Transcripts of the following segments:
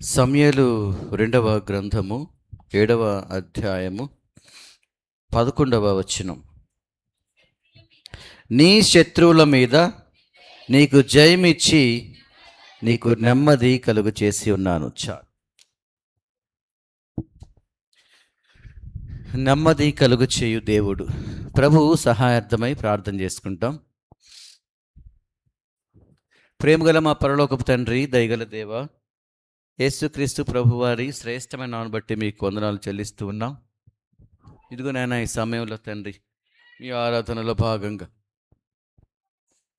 సమూయేలు రెండవ గ్రంథము 7వ అధ్యాయము 11వ వచనం. నీ శత్రువుల మీద నీకు జయమిచ్చి నీకు నెమ్మది కలుగు చేసి ఉన్నాను. నెమ్మది కలుగు చేయు దేవుడు. ప్రభువు సహాయార్థమై ప్రార్థన చేసుకుంటాం. ప్రేమగల మా పరలోకపు తండ్రి, దయగల దేవ, యేసుక్రీస్తు ప్రభువారి శ్రేష్టమైన నామమును బట్టి మీకు వందనాలు చెల్లిస్తూ ఉన్నాం. ఇదిగో నాయన, ఈ సమయంలో తండ్రి, మీ ఆరాధనలో భాగంగా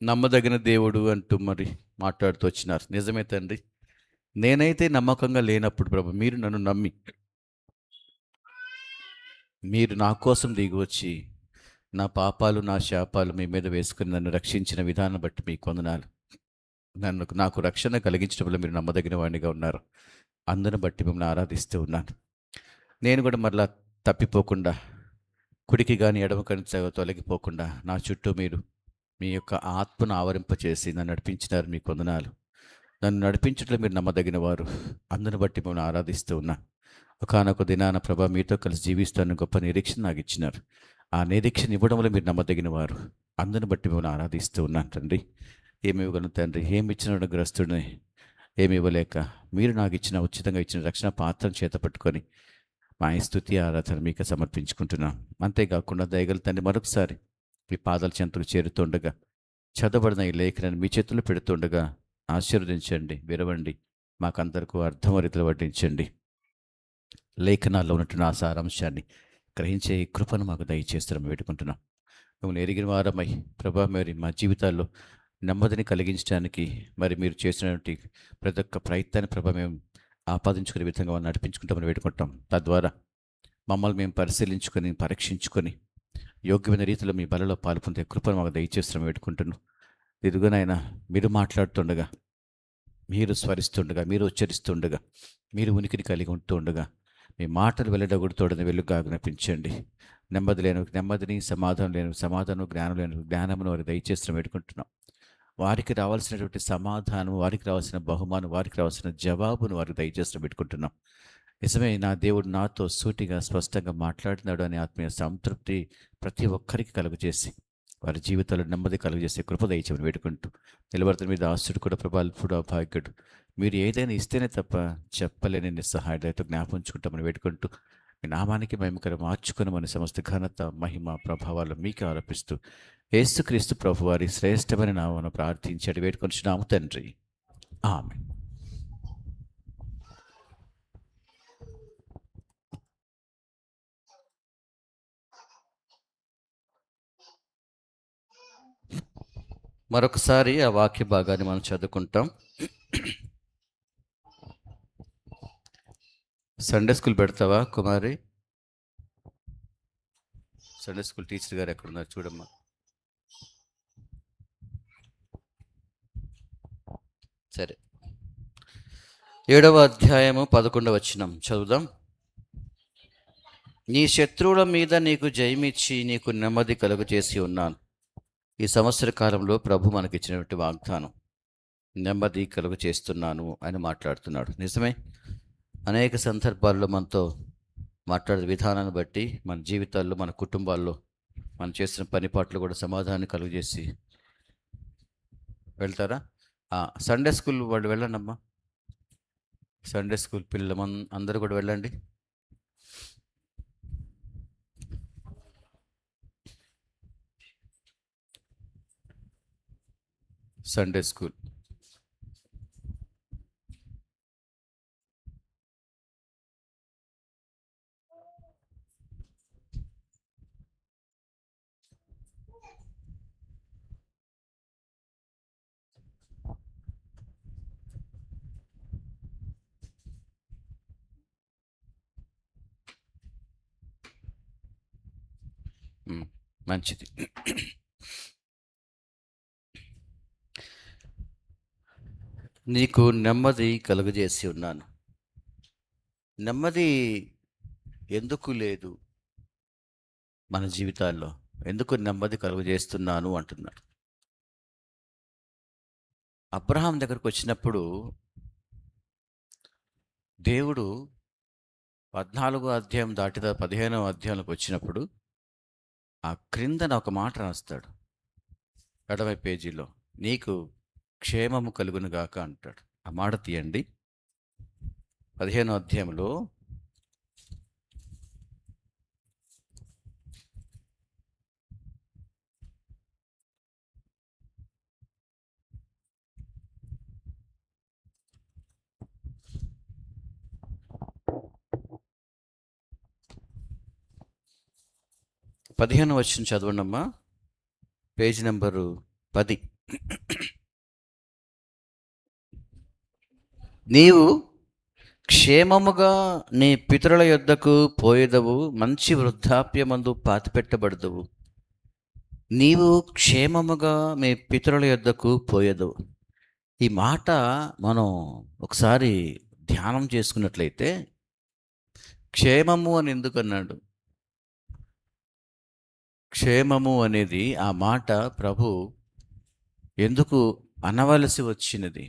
నమ్మదగిన దేవుడు అంటూ మరి మాట్లాడుతూ వచ్చినారు. నిజమే తండ్రి, నేనైతే నమ్మకంగా లేనప్పుడు ప్రభు మీరు నన్ను నమ్మి మీరు నా కోసం దిగి వచ్చి నా పాపాలు నా శాపాలు మీ మీద వేసుకుని నన్ను రక్షించిన విధానం బట్టి మీకు వందనాలు. నాకు రక్షణ కలిగించడం వల్ల మీరు నమ్మదగిన వాడిగా ఉన్నారు. అందును బట్టి మిమ్మల్ని ఆరాధిస్తూ ఉన్నాను. నేను కూడా మరలా తప్పిపోకుండా, కుడికి కానీ ఎడమ కానీ తొలగిపోకుండా నా చుట్టూ మీరు మీ యొక్క ఆత్మను ఆవరింపచేసి నన్ను నడిపించినారు. మీకు వందనాలు. నన్ను నడిపించడంలో మీరు నమ్మదగిన వారు. అందును బట్టి మిమ్మల్ని ఆరాధిస్తూ ఉన్నా. ఒకానొక దినాన ప్రభా మీతో కలిసి జీవిస్తాను గొప్ప నిరీక్షణ నాకు ఇచ్చినారు. ఆ నిరీక్షణ ఇవ్వడం వల్ల మీరు నమ్మదగిన వారు. అందును బట్టి మిమ్మల్ని ఆరాధిస్తూ ఉన్నాను తండ్రి. ఏమి ఇవ్వగలను తండ్రి? ఏమి ఇచ్చిన గ్రస్తుడిని ఏమి ఇవ్వలేక మీరు నాకు ఇచ్చిన ఉచితంగా ఇచ్చిన రక్షణ పాత్రను చేత పట్టుకొని మా స్తుతి ఆరాధన మీకు సమర్పించుకుంటున్నాం. అంతేకాకుండా దయగల తండ్రి, మరొకసారి మీ పాదాల చెంతకు చేరుతుండగా చదవబడిన ఈ లేఖనాన్ని మీ చేతుల్లో పెడుతుండగా ఆశీర్వదించండి, విరవండి, మాకందరికీ అర్థమరీతిలో వడ్డించండి. లేఖనాల్లో ఉన్నటువంటి ఆ సారాంశాన్ని గ్రహించే ఈ కృపను మాకు దయచేస్తారని వేడుకుంటున్నాం. మిమ్మల్ని ఎరిగిన వారమై ప్రభా మరి మా జీవితాల్లో నెమ్మదిని కలిగించడానికి మరి మీరు చేసినటువంటి ప్రతి ఒక్క ప్రయత్నాన్ని ప్రభా మేము ఆపాదించుకునే విధంగా నడిపించుకుంటామని వేడుకుంటాం. తద్వారా మమ్మల్ని మేము పరిశీలించుకొని పరీక్షించుకొని యోగ్యమైన రీతిలో మీ బలలో పాల్పొందే కృపను మాకు దయచేస్తామని వేడుకుంటున్నాం. ఇదిగోనైనా మీరు మాట్లాడుతుండగా, మీరు స్వరిస్తుండగా, మీరు ఉచ్చరిస్తుండగా, మీరు ఉనికిని కలిగి ఉంటూ ఉండగా మీ మాటలు వెల్లడగొడుతోడని వెలుగుగా ఆజ్ఞాపించండి. నెమ్మది లేని నెమ్మదిని, సమాధానం లేని సమాధానం, జ్ఞానం లేని జ్ఞానమును వారికి దయచేస్తామని వేడుకుంటున్నాం. వారికి రావాల్సినటువంటి సమాధానం, వారికి రావాల్సిన బహుమానం, వారికి రావాల్సిన జవాబును వారికి దయచేస్తూ పెట్టుకుంటున్నాం. నిజమే, నా దేవుడు నాతో సూటిగా స్పష్టంగా మాట్లాడినాడు అనే ఆత్మీయ సంతృప్తి ప్రతి ఒక్కరికి కలుగజేసి వారి జీవితాల్లో నెమ్మది కలుగజేసే కృప దయచేమని వేడుకుంటూ, నిలబడుతున్న మీద ఆస్తుడు కూడా ప్రభాల్పుడు అభాగ్యుడు, మీరు ఏదైనా ఇస్తేనే తప్ప చెప్పలేని నిస్సహాయుడితో జ్ఞాపం ఉంచుకుంటామని వేడుకుంటూ, మీ నామానికి మహిమకరం మార్చుకుని మన సమస్త ఘనత, మహిమ, ప్రభావాలు మీకు ఆరోపిస్తూ యేసుక్రీస్తు ప్రభువారి శ్రేష్టమైన నామమున ప్రార్థించి వేడుకొనిచున్నాము తండ్రి. ఆమేన్. మరొకసారి ఆ వాక్య భాగాన్ని మనం చదువుకుంటాం. సండే స్కూల్ పెడతావా కుమారి? సండే స్కూల్ టీచర్ గారు ఎక్కడున్నారు చూడమ్మా. సరే, 7వ అధ్యాయము 11వ వచనం చదువుదాం. నీ శత్రువుల మీద నీకు జయమిచ్చి నీకు నెమ్మది కలుగు చేసి ఉన్నాను. ఈ సంవత్సర కాలంలో ప్రభు మనకిచ్చినటువంటి వాగ్దానం, నెమ్మది కలుగు చేస్తున్నాను అని మాట్లాడుతున్నాడు. నిజమే, అనేక సందర్భాల్లో మనతో మాట్లాడే విధానాన్ని బట్టి మన జీవితాల్లో, మన కుటుంబాల్లో, మనం చేసిన పనిపాట్లు కూడా సమాధానం కలుగజేసి వెళ్తారా? సండే స్కూల్ వాళ్ళు వెళ్ళండి అమ్మా. సండే స్కూల్ పిల్లలు అందరూ కూడా వెళ్ళండి. సండే స్కూల్ మంచిది. నీకు నెమ్మది కలుగజేసి ఉన్నాను. నెమ్మది ఎందుకు లేదు మన జీవితాల్లో? ఎందుకు నెమ్మది కలుగజేస్తున్నాను అంటున్నాడు. అబ్రహాం దగ్గరకు వచ్చినప్పుడు దేవుడు 14వ అధ్యాయం దాటిన 15వ అధ్యాయంలోకి వచ్చినప్పుడు ఆ క్రిందన ఒక మాట రాస్తాడు. ఎడమ పేజీలో నీకు క్షేమము కలుగును గాక అంటాడు. ఆ మాట తీయండి. 15వ అధ్యాయంలో 15వ వచనం చదవండమ్మా. Page number 10. నీవు క్షేమముగా నీ పితరుల యొద్దకు పోయేదవు, మంచి వృద్ధాప్యమందు పాతిపెట్టబడదవు. నీవు క్షేమముగా మీ పితరుల యొద్దకు పోయేదవు. ఈ మాట మనం ఒకసారి ధ్యానం చేసుకున్నట్లయితే, క్షేమము అని ఎందుకు అన్నాడు? క్షేమము అనేది ఆ మాట ప్రభు ఎందుకు అనవలసి వచ్చినది?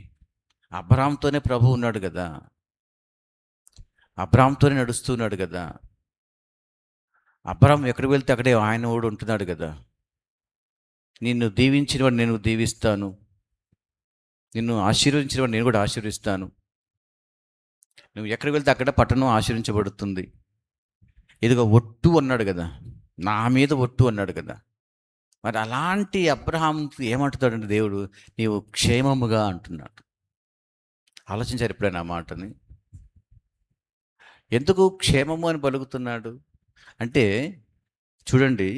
అబ్రాహాంతోనే ప్రభు ఉన్నాడు కదా, అబ్రాహాంతోనే నడుస్తున్నాడు కదా. అబ్రాహాం ఎక్కడికి వెళ్తే అక్కడే ఆయన కూడా ఉంటున్నాడు కదా. నిన్ను దీవించిన వాడు నేను దీవిస్తాను, నిన్ను ఆశీర్వదించిన వాడు నేను కూడా ఆశీర్విస్తాను. నువ్వు ఎక్కడికి వెళ్తే అక్కడ పట్టణం ఆశీర్వించబడుతుంది. ఇదిగో ఒట్టు అన్నాడు కదా, నా మీద ఒట్టు అన్నాడు కదా. మరి అలాంటి అబ్రహాం ఏమంటున్నాడంటే దేవుడు, నీవు క్షేమముగా అంటున్నాడు. ఆలోచించారు ఎప్పుడైనా ఆ మాటని? ఎందుకు క్షేమము అని పలుకుతున్నాడు అంటే, చూడండి,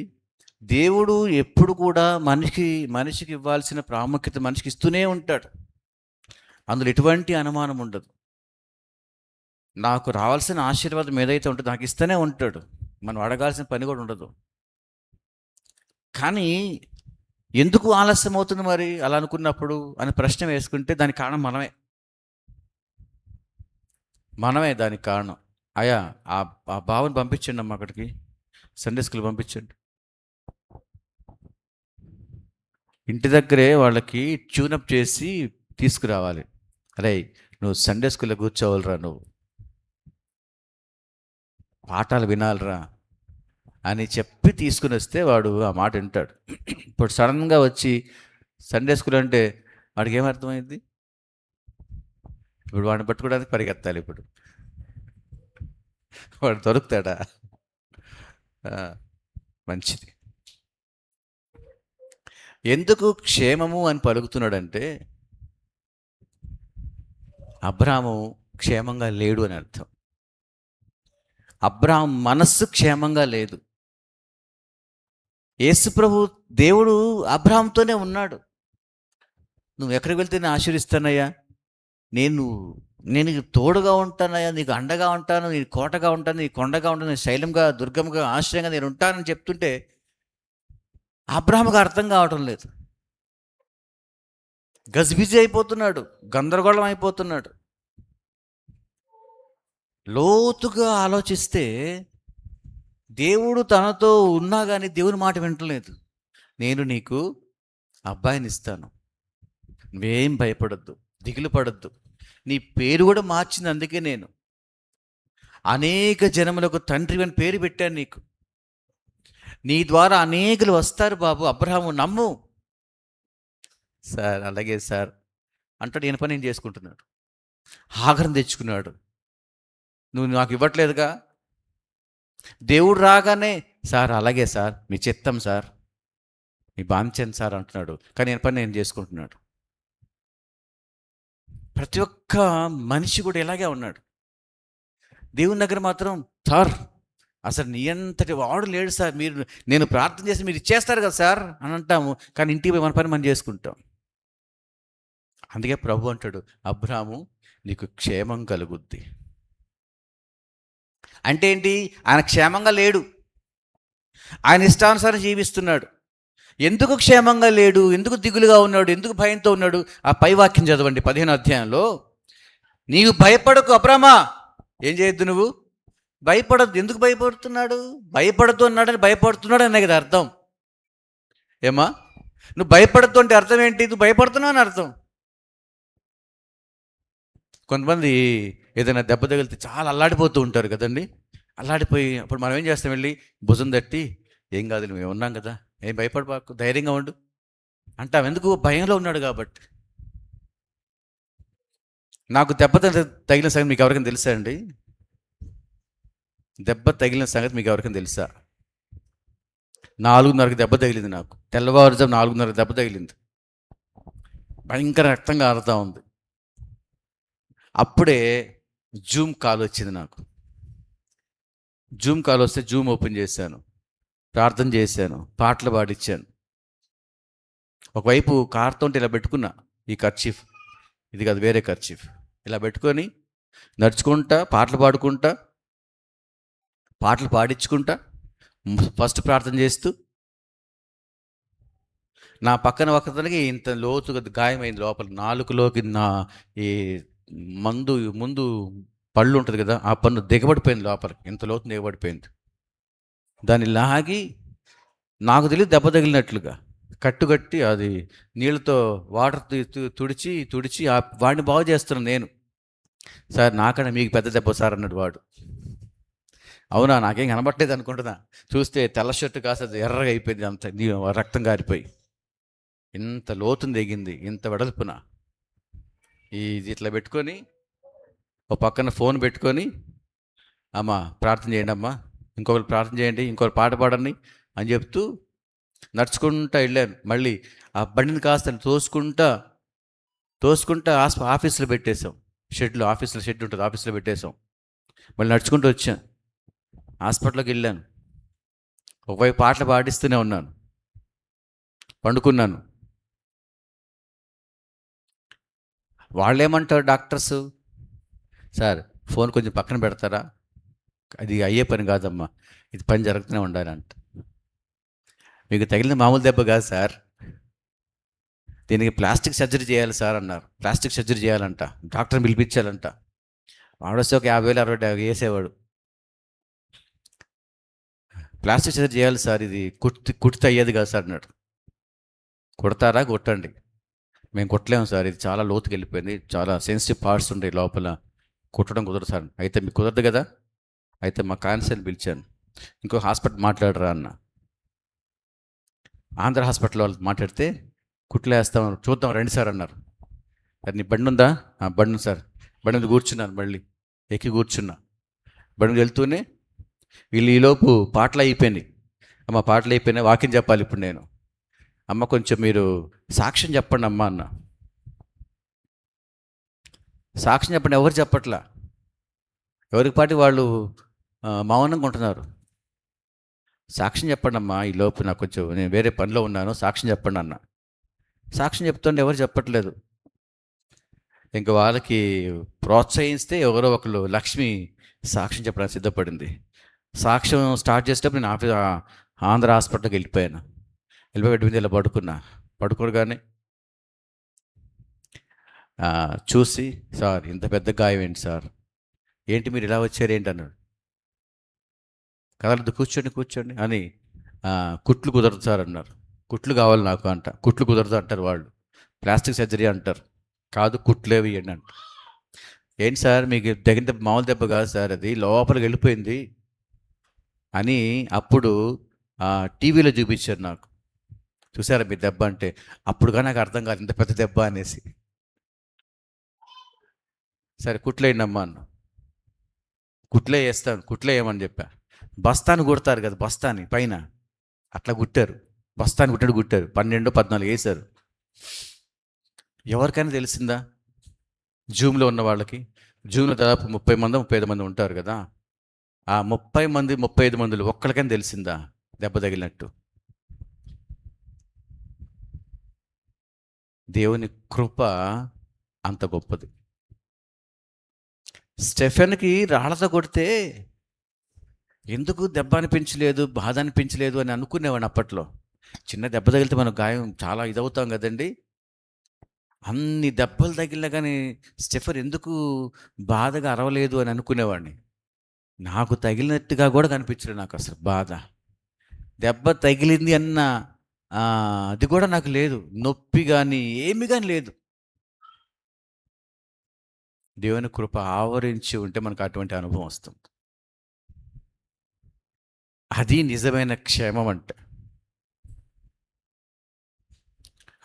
దేవుడు ఎప్పుడు కూడా మనిషికి ఇవ్వాల్సిన ప్రాముఖ్యత మనిషికి ఇస్తూనే ఉంటాడు. అందులో ఎటువంటి అనుమానం ఉండదు. నాకు రావాల్సిన ఆశీర్వాదం ఏదైతే ఉంటుందో నాకు ఇస్తూనే ఉంటాడు. మనం అడగాల్సిన పని కూడా ఉండదు. కానీ ఎందుకు ఆలస్యం అవుతుంది మరి అలా అనుకున్నప్పుడు అని ప్రశ్న వేసుకుంటే దానికి కారణం మనమే దానికి కారణం. అయ్యా ఆ బావని పంపించండి అమ్మ, అక్కడికి సండే స్కూల్ పంపించండి. ఇంటి దగ్గరే వాళ్ళకి ట్యూనప్ చేసి తీసుకురావాలి. అరే నువ్వు సండే స్కూల్లో కూర్చోవాలరా, నువ్వు పాఠాలు వినాలిరా అని చెప్పి తీసుకుని వస్తే వాడు ఆ మాట వింటాడు. ఇప్పుడు సడన్గా వచ్చి సండే స్కూల్ అంటే వాడికి ఏమర్థమైంది? ఇప్పుడు వాడిని పట్టుకోవడానికి పరిగెత్తాలి. ఇప్పుడు వాడు దొరుకుతాడా? మంచిది. ఎందుకు క్షేమము అని పలుకుతున్నాడంటే, అబ్రాహాము క్షేమంగా లేడు అని అర్థం. అబ్రాహాం మనస్సు క్షేమంగా లేదు. యేసుప్రభు దేవుడు అబ్రాహాంతోనే ఉన్నాడు. నువ్వు ఎక్కడికి వెళ్తే నేను ఆశీర్విస్తానయ్యా, నేను నీకు తోడుగా ఉంటానయ్యా, నీకు అండగా ఉంటాను, నీ కోటగా ఉంటాను, నీ కొండగా ఉంటాను, నీ శైలంగా దుర్గంగా ఆశ్రయంగా నేను ఉంటానని చెప్తుంటే అబ్రాహాముకు అర్థం కావటం లేదు. గజిబిజి అయిపోతున్నాడు, గందరగోళం అయిపోతున్నాడు. లోతుగా ఆలోచిస్తే దేవుడు తనతో ఉన్నా కానీ దేవుని మాట వింటలేదు. నేను నీకు అబ్బాయిని ఇస్తాను, నువ్వేం భయపడద్దు, దిగులు పడద్దు. నీ పేరు కూడా మార్చింది అందుకే నేను. అనేక జనములకు తండ్రి అని పేరు పెట్టాను నీకు. నీ ద్వారా అనేకులు వస్తారు బాబు, అబ్రహాము నమ్ము. సార్ అలాగే సార్ అంటాడు. ఈయన పని నేను చేసుకుంటున్నాడు. ఆగ్రహం తెచ్చుకున్నాడు. నువ్వు నాకు ఇవ్వట్లేదుగా. దేవుడు రాగానే సార్ అలాగే సార్, మీ చిత్తం సార్, మీ బాంఛన్ సార్ అంటున్నాడు. కానీ ఈయన పని నేను చేసుకుంటున్నాడు. ప్రతి ఒక్క మనిషి కూడా ఇలాగే ఉన్నాడు. దేవుని దగ్గర మాత్రం సార్ అసలు నీ అంతటి వాడు లేడు సార్, నేను ప్రార్థన చేసి మీరు ఇచ్చేస్తారు కదా సార్ అని అంటాము. కానీ ఇంటికి పోయి మన పని మనం చేసుకుంటాం. అందుకే ప్రభు అంటాడు, అబ్రాహాము నీకు క్షేమం కలుగుద్ది. అంటే ఏంటి? ఆయన క్షేమంగా లేడు, ఆయన ఇష్టానుసారం జీవిస్తున్నాడు. ఎందుకు క్షేమంగా లేడు, ఎందుకు దిగులుగా ఉన్నాడు, ఎందుకు భయంతో ఉన్నాడు? ఆ పై వాక్యం చదవండి 15వ అధ్యాయంలో. నీవు భయపడకు అబ్రామా, ఏం చేయొద్దు, నువ్వు భయపడద్దు. ఎందుకు భయపడుతున్నాడు? భయపడద్దు అన్నాడని భయపడుతున్నాడు అనే కదా అర్థం. ఏమా, నువ్వు భయపడద్దు అంటే అర్థం ఏంటి? నువ్వు భయపడుతున్నావు అని అర్థం. కొంతమంది ఏదైనా దెబ్బ తగిలితే చాలా అల్లాడిపోతూ ఉంటారు కదండి. అల్లాడిపోయి అప్పుడు మనం ఏం చేస్తాం, వెళ్ళి భుజం తట్టి, "ఏం కాదులే, మేము ఉన్నాం కదా, ఏం భయపడబాకు, ధైర్యంగా ఉండు" అంటాం. ఎందుకు? భయంలో ఉన్నాడు కాబట్టి. నాకు దెబ్బ తగిలిన సంగతి మీకు ఎవరికైనా తెలుసా అండి? దెబ్బ తగిలిన సంగతి మీకు ఎవరికైనా తెలుసా? 4:30కి దెబ్బ తగిలింది నాకు. తెల్లవారుజాము 4:30 దెబ్బ తగిలింది. భయంకర రక్తం కారుతా ఉంది. అప్పుడే జూమ్ కాల్ వచ్చింది నాకు. జూమ్ కాల్ వస్తే జూమ్ ఓపెన్ చేశాను. ప్రార్థన చేశాను. పాటలు పాడిచ్చాను. ఒకవైపు కారుతోంటే ఇలా పెట్టుకున్నా ఈ కర్చీఫ్. ఇది కాదు, వేరే కర్చీఫ్. ఇలా పెట్టుకొని నడుచుకుంటా, పాటలు పాడుకుంటా, పాటలు పాడించుకుంటా, ఫస్ట్ ప్రార్థన చేస్తూ, నా పక్కన ఒకతనికి ఇంత లోతుగా గాయమైంది లోపల నాలుకలోకి. ఈ మందు ముందు పళ్ళు ఉంటుంది కదా, ఆ పన్ను దిగబడిపోయింది లోపలికి, ఇంత లోతు దిగబడిపోయింది. దాన్ని లాగి, నాకు తెలియదు దెబ్బ తగిలినట్లుగా, కట్టుకట్టి అది నీళ్ళతో వాటర్ తుడిచి తుడిచి వాడిని బాగు చేస్తున్నాను నేను. సార్, నాకన్నా మీకు పెద్ద దెబ్బ సార్ అన్నాడు వాడు. అవునా, నాకేం కనబట్టలేదు అనుకుంటున్నా. చూస్తే తెల్ల షర్టు కాస్త ఎర్రగా అయిపోయింది, అంత రక్తం గారిపోయి. ఇంత లోతుని దిగింది, ఇంత వెడల్పున. ఇది ఇట్లా పెట్టుకొని, ఓ పక్కన ఫోన్ పెట్టుకొని, అమ్మ ప్రార్థన చేయండి, అమ్మ ఇంకొకరు ప్రార్థన చేయండి, ఇంకొకరు పాట పాడండి అని చెప్తూ నడుచుకుంటా వెళ్ళాను. మళ్ళీ ఆ బండిని కాస్త తోసుకుంటా తోసుకుంటా ఆఫీసులో పెట్టేశాం. ఆఫీసులో షెడ్ ఉంటుంది, ఆఫీసులో పెట్టేశాం. మళ్ళీ నడుచుకుంటూ వచ్చాను. హాస్పిటల్కి వెళ్ళాను. ఒకవైపు పాటలు పాడిస్తూనే ఉన్నాను. పండుకున్నాను. వాళ్ళు ఏమంటారు డాక్టర్స్? సార్, ఫోన్ కొంచెం పక్కన పెడతారా, అది అయ్యే పని కాదమ్మా, ఇది పని జరుగుతూనే ఉండాలి అంట. మీకు తగిలిన మామూలు దెబ్బ కాదు సార్, దీనికి ప్లాస్టిక్ సర్జరీ చేయాలి సార్ అన్నారు. ప్లాస్టిక్ సర్జరీ చేయాలంట, డాక్టర్ని పిలిపించాలంట. వాడొస్తే ఒక 50,000 60,000 వేసేవాడు. ప్లాస్టిక్ సర్జరీ చేయాలి సార్, ఇది కుట్టితే అయ్యేది కాదు సార్ అన్నాడు. కుడతారా? కొట్టండి. మేము కొట్టలేము సార్, ఇది చాలా లోతుకి వెళ్ళిపోయింది, చాలా సెన్సిటివ్ పార్ట్స్ ఉంటాయి లోపల, కుట్టడం కుదరదు సార్. అయితే మీకు కుదరదు కదా, అయితే మా కాన్సర్ని పిలిచాను. ఇంకో హాస్పిటల్ మాట్లాడరా అన్న. ఆంధ్ర హాస్పిటల్ వాళ్ళు మాట్లాడితే, కుట్లు వేస్తాం, చూద్దాం రండి సార్ అన్నారు. నీ బండి ఉందా? బండి ఉంది సార్. బండి మీద కూర్చున్నాను, మళ్ళీ ఎక్కి కూర్చున్నా. బండి మీద వెళ్తూనే వీళ్ళు ఈలోపు పాటలు అయిపోయినాయి. అమ్మ పాటలు అయిపోయినాయి, వాకింగ్ చెప్పాలి ఇప్పుడు నేను. అమ్మ కొంచెం మీరు సాక్ష్యం చెప్పండి అమ్మ అన్న. సాక్ష్యం చెప్పండి, ఎవరు చెప్పట్లా, ఎవరికి పాటి వాళ్ళు మౌనంగా ఉంటున్నారు. సాక్ష్యం చెప్పండి అమ్మా, ఈ లోపు నాకు కొంచెం, నేను వేరే పనిలో ఉన్నాను, సాక్ష్యం చెప్పండి అన్న. సాక్ష్యం చెప్తుంటే ఎవరు చెప్పట్లేదు. ఇంకా వాళ్ళకి ప్రోత్సహిస్తే ఎవరో ఒకరు, లక్ష్మి సాక్ష్యం చెప్పడానికి సిద్ధపడింది. సాక్ష్యం స్టార్ట్ చేసేటప్పుడు నేను ఆంధ్ర హాస్పిటల్కి వెళ్ళిపోయాను. వెళ్ళిపోయి మీద ఇలా పడుకోగానే చూసి, సార్ ఇంత పెద్ద గాయం ఏంటి సార్, ఏంటి మీరు ఇలా వచ్చారు ఏంటి అన్నాడు. కదలదు, కూర్చోండి అని, కుట్లు కుదరదు సార్ అన్నారు. కుట్లు కావాలి నాకు అంట. కుట్లు కుదరదు అంటారు వాళ్ళు, ప్లాస్టిక్ సర్జరీ అంటారు. కాదు, కుట్లేవి ఇవ్వండి అంట. ఏంటి సార్, మీకు తగిన దెబ్బ మామూలు దెబ్బ కాదు సార్, అది లోపలికి వెళ్ళిపోయింది అని అప్పుడు టీవీలో చూపించారు నాకు. చూసారా మీ దెబ్బ అంటే? అప్పుడుగా నాకు అర్థం కాదు ఇంత పెద్ద దెబ్బ అనేసి. సరే కుట్లేయండి అమ్మా అన్న. కుట్లే వేస్తాను, కుట్లే వేయమని చెప్పా. బస్తాను కుడతారు కదా, బస్తాని పైన అట్లా కుట్టారు. బస్తాని కుట్టారు. 12 14 వేశారు. ఎవరికైనా తెలిసిందా? జూమ్లో ఉన్న వాళ్ళకి. జూమ్లో దాదాపు 30 మంది 35 మంది ఉంటారు కదా, ఆ 30 మంది 35 మందిలో ఒక్కరికైనా తెలిసిందా దెబ్బ తగిలినట్టు? దేవుని కృప అంత గొప్పది. స్టెఫెన్కి రాళ్ళతో కొడితే ఎందుకు దెబ్బ అనిపించలేదు, బాధ అనిపించలేదు అని అనుకునేవాడిని అప్పట్లో. చిన్న దెబ్బ తగిలితే మనం గాయం చాలా ఇదవుతాం కదండి. అన్ని దెబ్బలు తగిలినా కానీ స్టెఫెన్ ఎందుకు బాధగా అరవలేదు అని అనుకునేవాడిని. నాకు తగిలినట్టుగా కూడా కనిపించలేదు నాకు అసలు బాధ. దెబ్బ తగిలింది అన్న అది కూడా నాకు లేదు. నొప్పి కానీ ఏమి కానీ లేదు. దేవుని కృప ఆవరించి ఉంటే మనకు అటువంటి అనుభవం వస్తుంది. అది నిజమైన క్షేమం అంటే.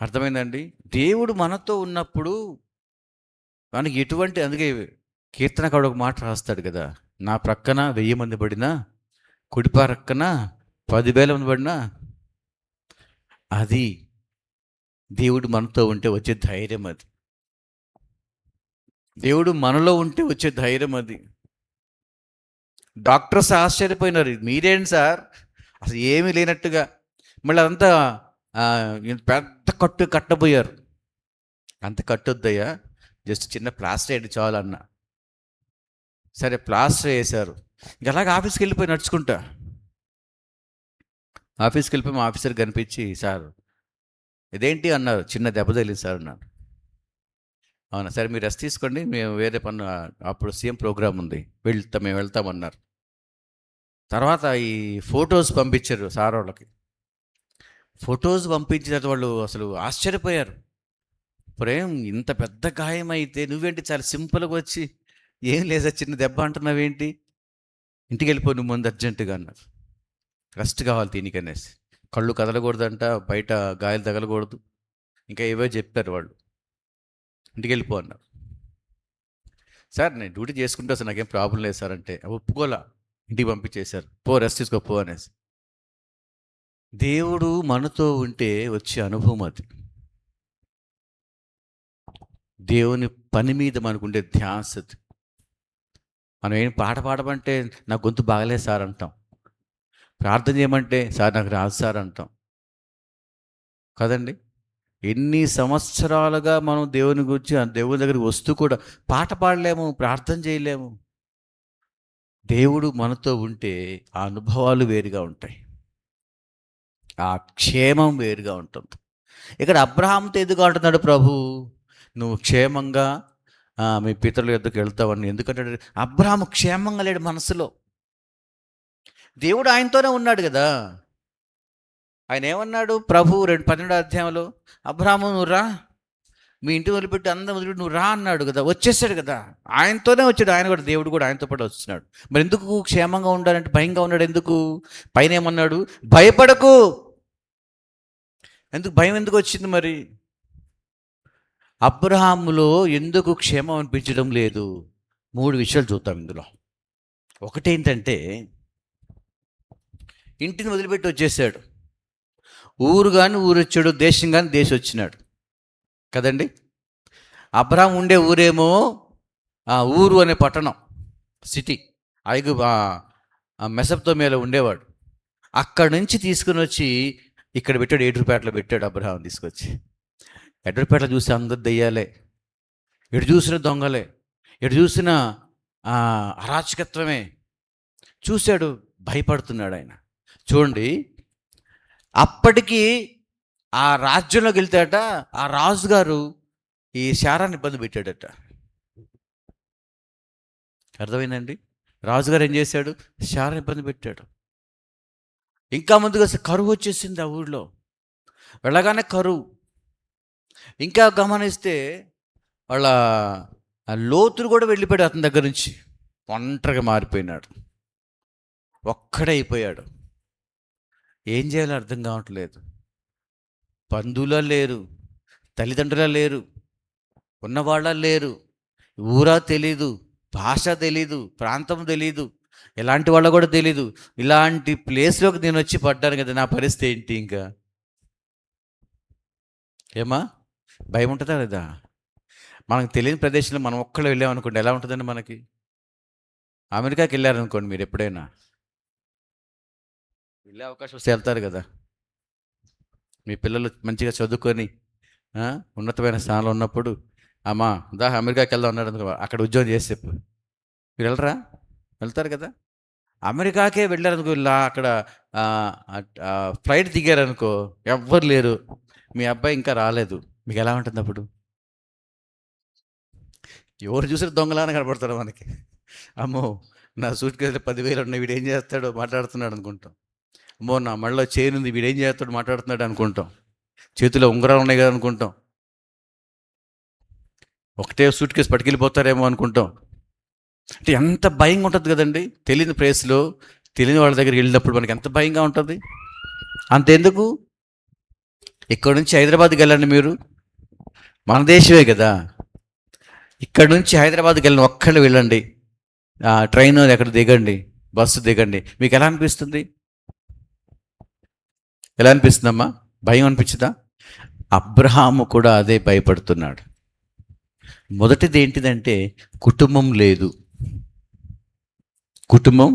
అర్థమైందండి? దేవుడు మనతో ఉన్నప్పుడు మనకి ఎటువంటి, అందుకే కీర్తనకారుడు ఒక మాట రాస్తాడు కదా, నా ప్రక్కన 1000 మంది పడినా, కుడి ప్రక్కన 10,000 మంది పడినా, అది దేవుడు మనతో ఉంటే వచ్చే ధైర్యం అది. దేవుడు మనలో ఉంటే వచ్చే ధైర్యం అది. డాక్టర్స్ ఆశ్చర్యపోయినారు, మీరేంటి సార్ అసలు ఏమీ లేనట్టుగా, మళ్ళీ అదంతా పెద్ద కట్టు కట్టబోయారు. అంత కట్టొద్దయ్యా, జస్ట్ చిన్న ప్లాస్టర్ వేయండి చాలు అన్న. సరే ప్లాస్టర్ వేశారు. ఇంక అలాగే ఆఫీస్కి వెళ్ళిపోయి నడుచుకుంటా, ఆఫీస్కి వెళ్ళిపోయి మా ఆఫీసర్ కనిపించి, సార్ ఇదేంటి అన్నారు, చిన్న దెబ్బ తగిలింది సార్ అన్నాను. అవునా, సరే మీరు రెస్ట్ తీసుకోండి, మేము వేరే పన్ను, అప్పుడు సీఎం ప్రోగ్రామ్ ఉంది, మేము వెళ్తామన్నారు. తర్వాత ఈ ఫొటోస్ పంపించారు సార్ వాళ్ళకి. ఫొటోస్ పంపించిన వాళ్ళు అసలు ఆశ్చర్యపోయారు. ప్రేమ్, ఇంత పెద్ద గాయం అయితే నువ్వేంటి చాలా సింపుల్గా వచ్చి, ఏం లేదా చిన్న దెబ్బ అంటున్నావేంటి, ఇంటికి వెళ్ళిపో నువ్వు ముందు అర్జెంటుగా అన్నారు. రెస్ట్ కావాలి దీనికి అనేసి, కళ్ళు కదలకూడదంట, బయట గాయాలు తగలకూడదు, ఇంకా ఏవో చెప్పారు వాళ్ళు. ఇంటికి వెళ్ళిపో అన్నారు. సార్ నేను డ్యూటీ చేసుకుంటా సార్, నాకేం ప్రాబ్లం లేదు సార్ అంటే ఒప్పుకోలా, ఇంటికి పంపించేశారు. పో రెస్ట్ తీసుకో పో అనేసి. దేవుడు మనతో ఉంటే వచ్చే అనుభవం అది. దేవుని పని మీద మనకుండే ధ్యాస అది. మనం ఏం పాట పాడమంటే నా గొంతు బాగలేదు సార్ అంటాం, ప్రార్థన చేయమంటే సార్ నాకు రాదు సార్ అంటాం కదండి. ఎన్ని సంవత్సరాలుగా మనం దేవుని గురించి దేవుని దగ్గరికి వస్తూ కూడా పాట పాడలేము, ప్రార్థన చేయలేము. దేవుడు మనతో ఉంటే ఆ అనుభవాలు వేరుగా ఉంటాయి, ఆ క్షేమం వేరుగా ఉంటుంది. ఇక్కడ అబ్రహాంతో ఎందుకు అంటున్నాడు ప్రభు, నువ్వు క్షేమంగా మీ పితరుల యొద్దకు వెళ్తావని ఎందుకంటే, అబ్రహాము క్షేమంగా లేడు మనసులో. దేవుడు ఆయనతోనే ఉన్నాడు కదా. ఆయన ఏమన్నాడు ప్రభు 12వ అధ్యాయంలో, అబ్రహాము నువ్వు రా, మీ ఇంటి వదిలిపెట్టి అందరం వదిలిపెట్టి నువ్వు రా అన్నాడు కదా. వచ్చేసాడు కదా, ఆయనతోనే వచ్చాడు. ఆయన కూడా, దేవుడు కూడా ఆయనతో పాటు వస్తున్నాడు. మరి ఎందుకు క్షేమంగా ఉండాలంటే భయంగా ఉన్నాడు ఎందుకు? పైన ఏమన్నాడు, భయపడకు. ఎందుకు భయం ఎందుకు వచ్చింది మరి? అబ్రహాములో ఎందుకు క్షేమం అనిపించడం లేదు? 3 విషయాలు చూద్దాం ఇందులో. ఒకటేంటంటే, ఇంటిని వదిలిపెట్టి వచ్చేసాడు. ఊరు కానీ ఊరు వచ్చాడు, దేశం కానీ దేశం వచ్చినాడు కదండి. అబ్రహాం ఉండే ఊరేమో ఊరు అనే పట్టణం, సిటీ, మెసొపొతేమియాలో ఉండేవాడు. అక్కడి నుంచి తీసుకుని వచ్చి ఇక్కడ పెట్టాడు, ఏడురుపేటలో పెట్టాడు. అబ్రహాం తీసుకొచ్చి ఎడ్రపేటలో చూసి అందరు దెయ్యాలే, ఎటు చూసిన దొంగలే, ఎటు చూసిన అరాచకత్వమే చూశాడు. భయపడుతున్నాడు ఆయన. చూడండి, అప్పటికి ఆ రాజ్యంలోకి వెళ్తాడట, ఆ రాజుగారు ఈ శారాన్ని ఇబ్బంది పెట్టాడట. అర్థమైందండి? రాజుగారు ఏం చేశాడు? శారాన్ని ఇబ్బంది పెట్టాడు. ఇంకా ముందుగా కరువు వచ్చేసింది ఆ ఊళ్ళో. వెళ్ళగానే కరువు. ఇంకా గమనిస్తే వాళ్ళ లోతులు కూడా వెళ్ళిపోయాడు అతని దగ్గర నుంచి. ఒంటరిగా మారిపోయినాడు, ఒక్కడైపోయాడు. ఏం చేయాలో అర్థం కావట్లేదు. బంధువులా లేరు, తల్లిదండ్రులా లేరు, ఉన్నవాళ్ళ లేరు, ఊరా తెలీదు, భాష తెలీదు, ప్రాంతం తెలీదు, ఎలాంటి వాళ్ళ కూడా తెలీదు. ఇలాంటి ప్లేస్లోకి నేను వచ్చి పడ్డాను కదా, నా పరిస్థితి ఏంటి? ఇంకా ఏమా భయం ఉంటుందా లేదా? మనకు తెలియని ప్రదేశంలో మనం ఒక్కళ్ళు వెళ్ళామనుకోండి, ఎలా ఉంటుందండి మనకి? అమెరికాకి వెళ్ళారనుకోండి, మీరు ఎప్పుడైనా వెళ్ళే అవకాశం వస్తే వెళ్తారు కదా. మీ పిల్లలు మంచిగా చదువుకొని ఉన్నతమైన స్థానంలో ఉన్నప్పుడు, అమ్మా దా అమెరికాకి వెళ్దాం అన్నాడు అనుకో, అక్కడ ఉద్యోగం చేసి చెప్పు, మీరు వెళ్ళరా? వెళ్తారు కదా. అమెరికాకే వెళ్ళారనుకో, ఇలా అక్కడ ఫ్లైట్ దిగారనుకో, ఎవ్వరు లేరు, మీ అబ్బాయి ఇంకా రాలేదు, మీకు ఎలా ఉంటుంది అప్పుడు? ఎవరు చూసిన దొంగలానే కనపడతాడు మనకి. అమ్మో, నా సూట్ కేసులో 10,000 ఉన్నాయి, వీడు ఏం చేస్తాడో మాట్లాడుతున్నాడు అనుకుంటాం. అమ్మో, నా మళ్ళీ చైన్ ఉంది, వీడేం చేస్తాడు మాట్లాడుతున్నాడు అనుకుంటాం. చేతిలో ఉంగరాలు ఉన్నాయి కదా అనుకుంటాం. ఒకటే సూట్ కేసు పట్టుకెళ్ళిపోతారేమో అనుకుంటాం. అంటే ఎంత భయంగా ఉంటుంది కదండి. తెలియని ప్లేస్లో తెలియని వాళ్ళ దగ్గరికి వెళ్ళినప్పుడు మనకి ఎంత భయంగా ఉంటుంది. అంతెందుకు, ఇక్కడ నుంచి హైదరాబాద్కి వెళ్ళండి మీరు, మన దేశమే కదా. ఇక్కడ నుంచి హైదరాబాద్కి వెళ్ళిన ఒక్కళ్ళు వెళ్ళండి, ట్రైన్ ఎక్కడ దిగండి, బస్సు దిగండి, మీకు ఎలా అనిపిస్తుంది? ఎలా అనిపిస్తుందమ్మా? భయం అనిపించదా? అబ్రహాము కూడా అదే భయపడుతున్నాడు. మొదటిది ఏంటిదంటే కుటుంబం లేదు. కుటుంబం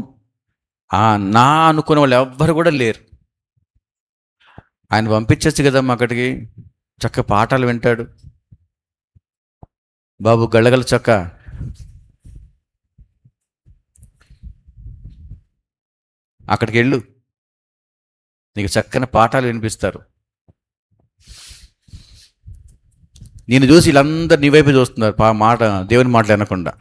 నా అనుకున్న వాళ్ళు ఎవ్వరు కూడా లేరు. ఆయన పంపించచ్చు కదమ్మా అక్కడికి, చక్క పాఠాలు వింటాడు. బాబు గళ్ళగల చక్క అక్కడికి వెళ్ళు, నీకు చక్కని పాఠాలు వినిపిస్తారు. నేను చూసి వీళ్ళందరూ నీ వైపు చూస్తున్నారు, మాట దేవుని మాటలు అనకుండా.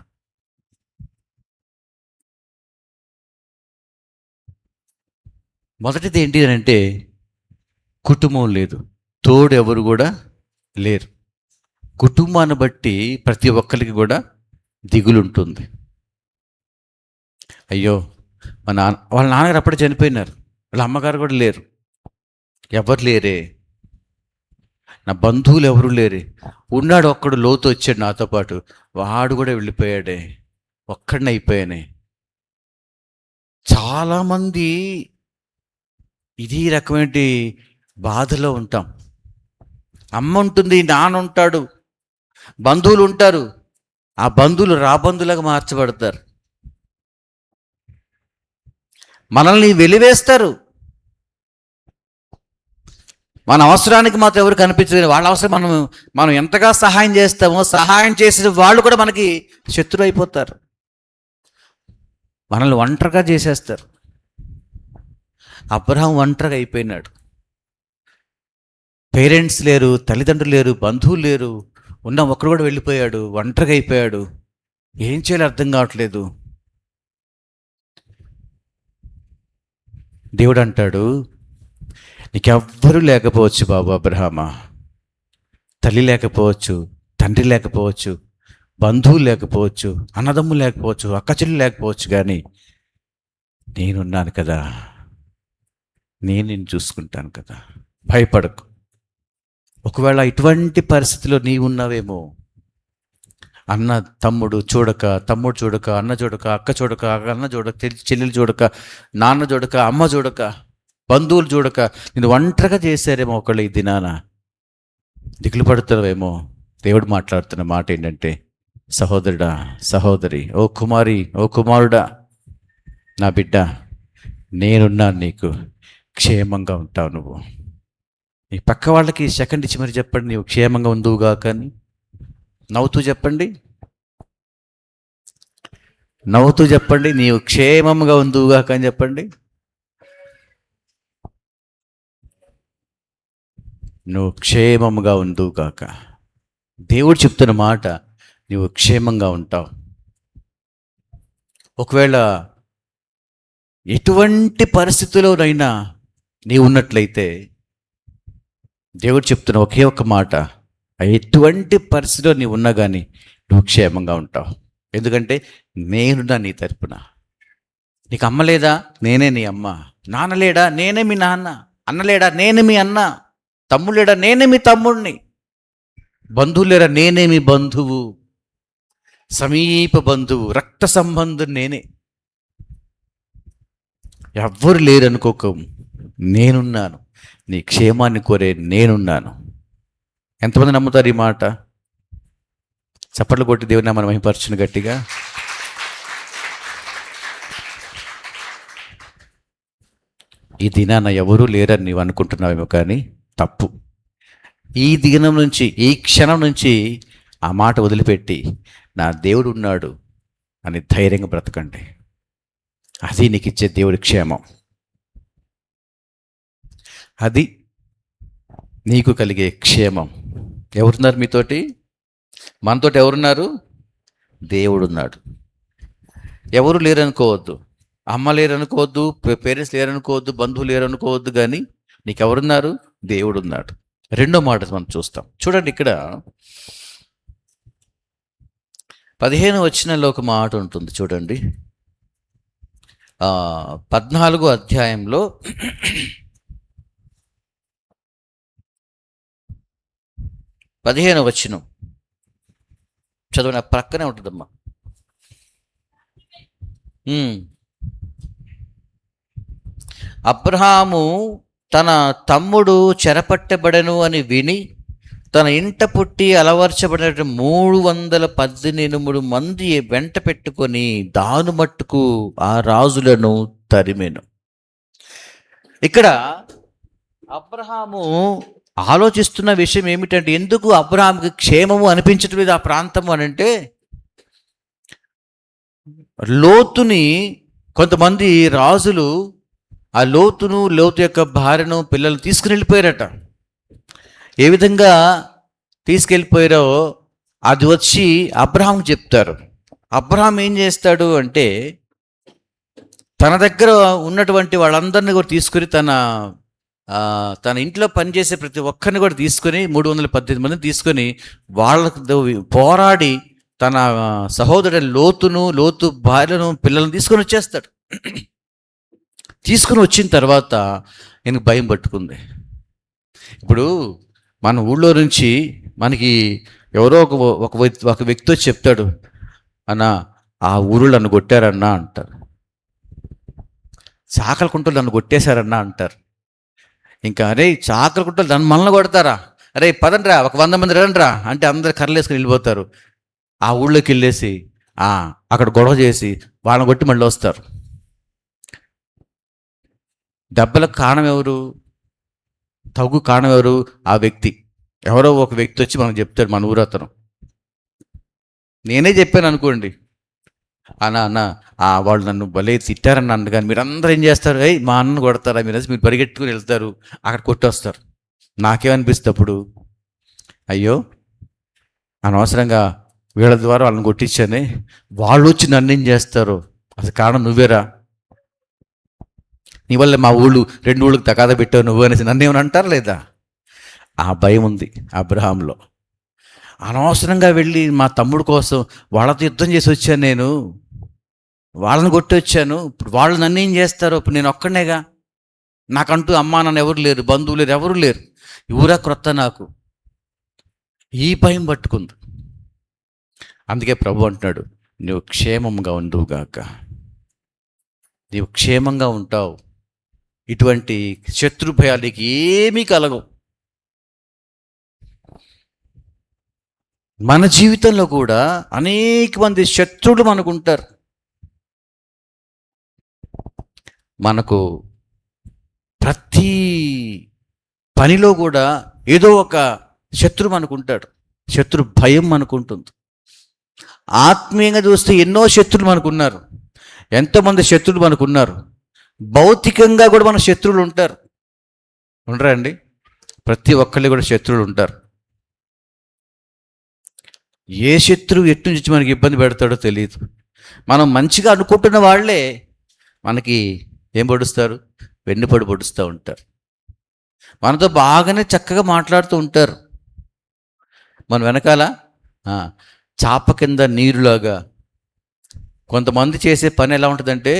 మొదటిది ఏంటి అని అంటే కుటుంబం లేదు, తోడు ఎవరు కూడా లేరు. కుటుంబాన్ని బట్టి ప్రతి ఒక్కరికి కూడా దిగులు ఉంటుంది. అయ్యో వాళ్ళ నాన్నగారు అప్పుడే చనిపోయినారు, వాళ్ళ అమ్మగారు కూడా లేరు, ఎవరు లేరే, నా బంధువులు ఎవరు లేరే. ఉన్నాడు ఒక్కడు, లోతు వచ్చాడు నాతో పాటు, వాడు కూడా వెళ్ళిపోయాడే, ఒక్కడిని అయిపోయానే. చాలామంది ఇది రకమైన బాధలో ఉంటాం. అమ్మ ఉంటుంది, నాన్న ఉంటాడు, బంధువులు ఉంటారు, ఆ బంధువులు రాబంధువులుగా మార్చబడతారు, మనల్ని వెలివేస్తారు. మన అవసరానికి మాత్రం ఎవరు కనిపించలేదు, వాళ్ళ అవసరం మనం ఎంతగా సహాయం చేస్తామో సహాయం చేసిన వాళ్ళు కూడా మనకి శత్రువు అయిపోతారు, మనల్ని ఒంటరిగా చేసేస్తారు. అబ్రహాం ఒంటరిగా అయిపోయినాడు. పేరెంట్స్ లేరు, తల్లిదండ్రులు లేరు, బంధువులు లేరు, ఉన్న ఒక్కడు కూడా వెళ్ళిపోయాడు, ఒంటరిగా అయిపోయాడు. ఏం చేయాలో అర్థం కావట్లేదు. దేవుడు అంటాడు, నీకెవ్వరూ లేకపోవచ్చు బాబు అబ్రహామా, తల్లి లేకపోవచ్చు, తండ్రి లేకపోవచ్చు, బంధువులు లేకపోవచ్చు, అన్నదమ్ములు లేకపోవచ్చు, అక్కచెల్లి లేకపోవచ్చు, కానీ నేనున్నాను కదా, నేను నిన్ను చూసుకుంటాను కదా, భయపడకు. ఒకవేళ ఇటువంటి పరిస్థితిలో నీవు ఉన్నావేమో, అన్న తమ్ముడు చూడక, తమ్ముడు చూడక, అన్న చూడక, అక్క చూడక, అన్న చూడక, చెల్లెలు చూడక, నాన్న చూడక, అమ్మ చూడక, బంధువులు చూడక నేను ఒంటరిగా చేశారేమో ఒకళ్ళు ఈ దినాన దిగులు పడుతున్నావేమో. దేవుడు మాట్లాడుతున్న మాట ఏంటంటే, సహోదరుడా, సహోదరి, ఓ కుమారి, ఓ కుమారుడా, నా బిడ్డ, నేనున్నాను, నీకు క్షేమంగా ఉంటావు. నువ్వు నీ పక్క వాళ్ళకి సెకండ్ ఇచ్చి మరి చెప్పండి, నీవు క్షేమంగా ఉందువుగా. కానీ నవ్వుతూ చెప్పండి, నవ్వుతూ చెప్పండి, నీవు క్షేమంగా ఉందువుగా కానీ చెప్పండి. నువ్వు క్షేమంగా ఉందువుగాక. దేవుడు చెప్తున్న మాట, నువ్వు క్షేమంగా ఉంటావు. ఒకవేళ ఎటువంటి పరిస్థితుల్లోనైనా నీవు ఉన్నట్లయితే దేవుడు చెప్తున్న ఒకే ఒక్క మాట, ఎటువంటి పరిస్థితిలో నీవు ఉన్నా కానీ నువ్వు క్షేమంగా ఉంటావు. ఎందుకంటే నేనున్నా నీ తరపున. నీకు అమ్మ లేదా? నేనే నీ అమ్మ. నాన్న లేడా? నేనే మీ నాన్న. అన్న లేడా? నేనే మీ అన్న. తమ్ముడు లేడా? నేనే మీ తమ్ముడిని. బంధువులు లేరా? నేనే మీ బంధువు, సమీప బంధువు, రక్త సంబంధం నేనే. ఎవ్వరు లేరనుకోక, నేనున్నాను, నీ క్షేమాన్ని కోరే నేనున్నాను. ఎంతమంది నమ్ముతారు ఈ మాట? చప్పట్లు కొట్టి దేవుని నామమున మహిమపరచును గట్టిగా. ఈ దినాన ఎవరూ లేరని నీవు అనుకుంటున్నావేమో, కానీ తప్పు. ఈ దినం నుంచి, ఈ క్షణం నుంచి ఆ మాట వదిలిపెట్టి నా దేవుడు ఉన్నాడు అని ధైర్యంగా బ్రతకండి. అది నీకు ఇచ్చే దేవుడి క్షేమం. అది నీకు కలిగే క్షేమం. ఎవరున్నారు మీతోటి? మనతోటి ఎవరున్నారు? దేవుడున్నాడు. ఎవరు లేరనుకోవద్దు, అమ్మ లేరనుకోవద్దు, పేరెంట్స్ లేరనుకోవద్దు, బంధువులు లేరనుకోవద్దు, కానీ నీకెవరున్నారు? దేవుడున్నాడు. రెండో మాట మనం చూస్తాం. చూడండి, ఇక్కడ 15 వచనంలో ఒక మాట ఉంటుంది చూడండి. 14 అధ్యాయంలో 15 వచనం చదవండి. ప్రక్కనే ఉంటుందమ్మా. అబ్రహాము తన తమ్ముడు చెరపట్టబడెను అని విని తన ఇంట పుట్టి అలవర్చబడిన 318 మంది వెంట పెట్టుకొని దాను మట్టుకు ఆ రాజులను తరిమెను. ఇక్కడ అబ్రహాము ఆలోచిస్తున్న విషయం ఏమిటంటే, ఎందుకు అబ్రహాంకి క్షేమము అనిపించటం లేదు ఆ ప్రాంతము అని అంటే, లోతుని కొంతమంది రాజులు ఆ లోతు యొక్క భార్యను పిల్లలు తీసుకుని వెళ్ళిపోయారట. ఏ విధంగా తీసుకెళ్ళిపోయారో అది వచ్చి అబ్రహాంకి చెప్తారు. అబ్రహాం ఏం చేస్తాడు అంటే, తన దగ్గర ఉన్నటువంటి వాళ్ళందరినీ కూడా తీసుకుని తన ఇంట్లో పనిచేసే ప్రతి ఒక్కరిని కూడా తీసుకొని 318 మందిని తీసుకొని వాళ్ళతో పోరాడి తన సహోదరుడు లోతు భార్యను పిల్లలను తీసుకొని వచ్చేస్తాడు. తీసుకుని వచ్చిన తర్వాత ఆయనకు భయం పట్టుకుంది. ఇప్పుడు మన ఊళ్ళో నుంచి మనకి ఎవరో ఒక వ్యక్తి వచ్చి చెప్తాడు, అన్న ఆ ఊరు నన్ను కొట్టారన్నా అంటారు. చాకల కుంటలు నన్ను కొట్టేశారన్నా అంటారు. ఇంకా అరే చాకల కుంటలు నన్ను మనల్ని కొడతారా, అరే పదండ్రా ఒక 100 మంది రండ్రా అంటే అందరు కర్రలు వేసుకుని వెళ్ళిపోతారు. ఆ ఊళ్ళోకి వెళ్ళేసి అక్కడ గొడవ చేసి వాళ్ళని కొట్టి మళ్ళీ వస్తారు. దెబ్బలకు కారణం ఎవరు? తగు కారణం ఎవరు? ఆ వ్యక్తి. ఎవరో ఒక వ్యక్తి వచ్చి మనకు చెప్తాడు, మన ఊరు అతను. నేనే చెప్పాను అనుకోండి, అన్న వాళ్ళు నన్ను భలే తిట్టారని అన్న, కానీ మీరు అందరూ ఏం చేస్తారు, మా అన్నను కొడతారా మీరు పరిగెట్టుకుని వెళ్తారు, అక్కడ కొట్టొస్తారు. నాకేమనిపిస్తుంది అప్పుడు, అయ్యో అనవసరంగా వీళ్ళ ద్వారా వాళ్ళని కొట్టించానే, వాళ్ళు వచ్చి నన్ను ఏం చేస్తారు, అసలు కారణం నువ్వేరా, నీ వల్ల మా ఊళ్ళు 2 ఊళ్ళకి తగాద పెట్టావు నువ్వు అనేసి నన్ను ఏమని అంటారు లేదా? ఆ భయం ఉంది అబ్రహాంలో. అనవసరంగా వెళ్ళి మా తమ్ముడు కోసం వాళ్ళతో యుద్ధం చేసి వచ్చాను, నేను వాళ్ళని కొట్టి వచ్చాను, ఇప్పుడు వాళ్ళు నన్ను ఏం చేస్తారు, ఇప్పుడు నేను ఒక్కడనేగా, నాకంటూ అమ్మా నాన్న ఎవరు లేరు, బంధువులు లేరు, ఎవరు లేరు, ఊరా క్రొత్త నాకు. ఈ భయం పట్టుకుంది. అందుకే ప్రభు అంటున్నాడు, నువ్వు క్షేమంగా ఉండుగాక, నీవు క్షేమంగా ఉంటావు, ఇటువంటి శత్రు భయాలకి ఏమీ కలగవు. మన జీవితంలో కూడా అనేక మంది శత్రువులు మనకు ఉంటారు. మనకు ప్రతి పనిలో కూడా ఏదో ఒక శత్రువు మనకుంటాడు. శత్రు భయం మనకుంటుంది. ఆత్మీయంగా చూస్తే ఎన్నో శత్రువులు మనకున్నారు, ఎంతోమంది శత్రువులు మనకున్నారు. భౌతికంగా కూడా మన శత్రువులు ఉంటారు, ఉండరా అండి? ప్రతి ఒక్కళ్ళు కూడా శత్రువులు ఉంటారు. ఏ శత్రువు ఎటు నుంచి మనకి ఇబ్బంది పెడతాడో తెలియదు. మనం మంచిగా అనుకుంటున్న వాళ్ళే మనకి ఏం పొడుస్తారు, వెన్నుపడి పొడుస్తూ ఉంటారు. మనతో బాగానే చక్కగా మాట్లాడుతూ ఉంటారు, మన వెనకాల చాప కింద నీరులాగా. కొంతమంది చేసే పని ఎలా ఉంటుందంటే,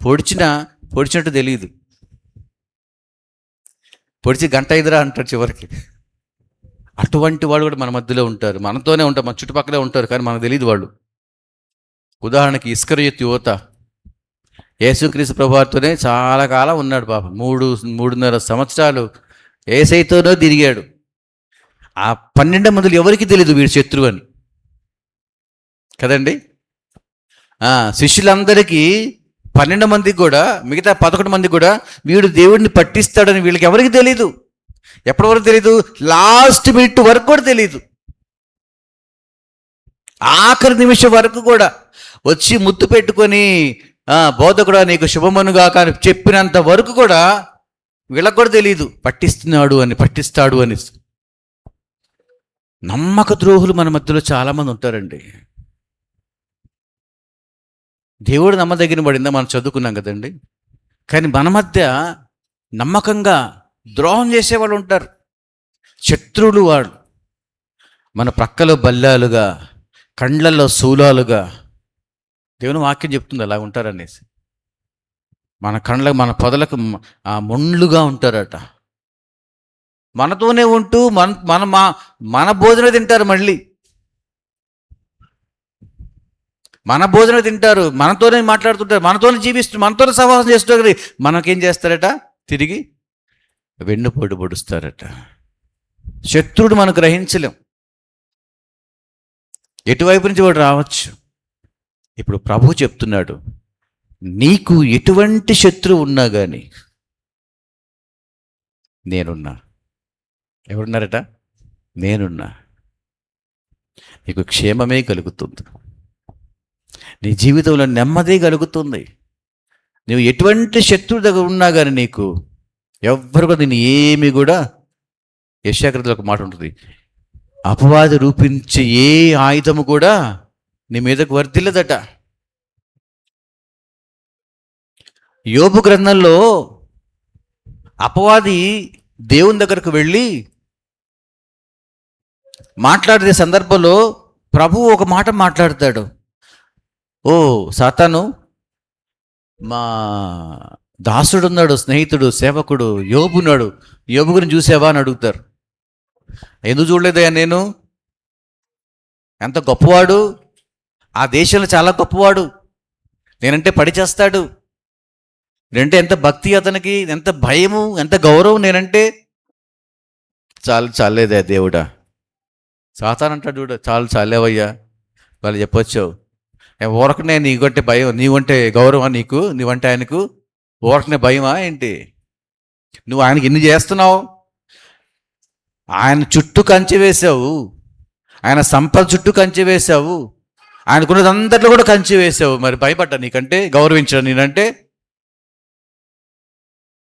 పొడిచినట్టు తెలియదు, పొడిచి గంట ఇదిరా అంటారు చివరికి. అటువంటి వాళ్ళు కూడా మన మధ్యలో ఉంటారు, మనతోనే ఉంటారు, మన చుట్టుపక్కలే ఉంటారు, కానీ మనకు తెలియదు వాళ్ళు. ఉదాహరణకి ఇస్కరియోతు యువత యేసుక్రీస్తు ప్రభువారితోనే చాలా కాలం ఉన్నాడు పాపం. 3.5 సంవత్సరాలు యేసయ్యతోనే తిరిగాడు. ఆ 12 మందిలో ఎవరికి తెలియదు వీడు శత్రువు అని కదండి. శిష్యులందరికీ 12 మందికి కూడా, మిగతా 11 మందికి కూడా వీడు దేవుడిని పట్టిస్తాడని వీళ్ళకి ఎవరికి తెలీదు. ఎప్పటి వరకు తెలీదు? లాస్ట్ మినిట్ వరకు కూడా తెలీదు. ఆఖరి నిమిషం వరకు కూడా వచ్చి ముద్దు పెట్టుకొని బోధకుడా నీకు శుభమనుగాక అని చెప్పినంత వరకు కూడా వీళ్ళకు కూడా తెలీదు పట్టిస్తాడు అని. నమ్మక ద్రోహులు మన మధ్యలో చాలామంది ఉంటారండి. దేవుడు నమ్మదగిన పడిందా మనం చదువుకున్నాం కదండి. కానీ మన మధ్య నమ్మకంగా ద్రోహం చేసేవాళ్ళు ఉంటారు, శత్రువులు. వాళ్ళు మన ప్రక్కలో బల్లాలుగా కండ్లలో శూలాలుగా. దేవుని వాక్యం చెప్తుంది అలా ఉంటారనేసి. మన కండ్లకు మన పొదలకు మొండ్లుగా ఉంటారట. మనతోనే ఉంటూ మన భోజనం తింటారు, మళ్ళీ మన భోజనం తింటారు, మనతోనే మాట్లాడుతుంటారు, మనతోనే జీవిస్తూ మనతోనే సహవాసం చేస్తారు. మనకేం చేస్తారట? తిరిగి వెన్నుపోటు పొడుస్తారట. శత్రుడు మనం గ్రహించలేం, ఎటువైపు నుంచి వాడు రావచ్చు. ఇప్పుడు ప్రభు చెప్తున్నాడు, నీకు ఎటువంటి శత్రువు ఉన్నా కానీ నేనున్నా. ఎవరున్నారట? నేనున్నా. నీకు క్షేమమే కలుగుతుంది, నీ జీవితంలో నెమ్మది కలుగుతుంది. నువ్వు ఎటువంటి శత్రువు దగ్గర ఉన్నా కానీ నీకు ఎవ్వరు కూడా నేను ఏమి కూడా, యెషయా గ్రంథంలో ఒక మాట ఉంటుంది, అపవాది రూపించే ఏ ఆయుధము కూడా నీ మీదకు వర్ధిల్లదట. యోబు గ్రంథంలో అపవాది దేవుని దగ్గరకు వెళ్ళి మాట్లాడే సందర్భంలో ప్రభువు ఒక మాట మాట్లాడతాడు. ఓ సాతాను, మా దాసుడు ఉన్నాడు, స్నేహితుడు, సేవకుడు యోబున్నాడు, యోబు గురించి చూసావా అని అడుగుతారు. ఎందుకు చూడలేదయ్యా, నేను ఎంత గొప్పవాడు, ఆ దేశంలో చాలా గొప్పవాడు, నేనంటే పడి చేస్తాడు, నేనంటే ఎంత భక్తి అతనికి, ఎంత భయము, ఎంత గౌరవం నేనంటే. చాలేదా దేవుడా? సాతాను అంటాడు చూడ, చాలేవయ్యా. వాళ్ళు చెప్పొచ్చు, ఊరకనే నీకంటే భయం, నీవంటే గౌరవం, నీవంటే ఆయనకు ఊరకనే భయమా ఏంటి? నువ్వు ఆయనకి ఎన్ని చేస్తున్నావు? ఆయన చుట్టూ కంచె వేసావు, ఆయన సంపద చుట్టూ కంచె వేసావు, ఆయనకున్నదంతట్లో కూడా కంచె వేసావు. మరి భయపడ్డా నీకంటే? గౌరవించడం నేనంటే?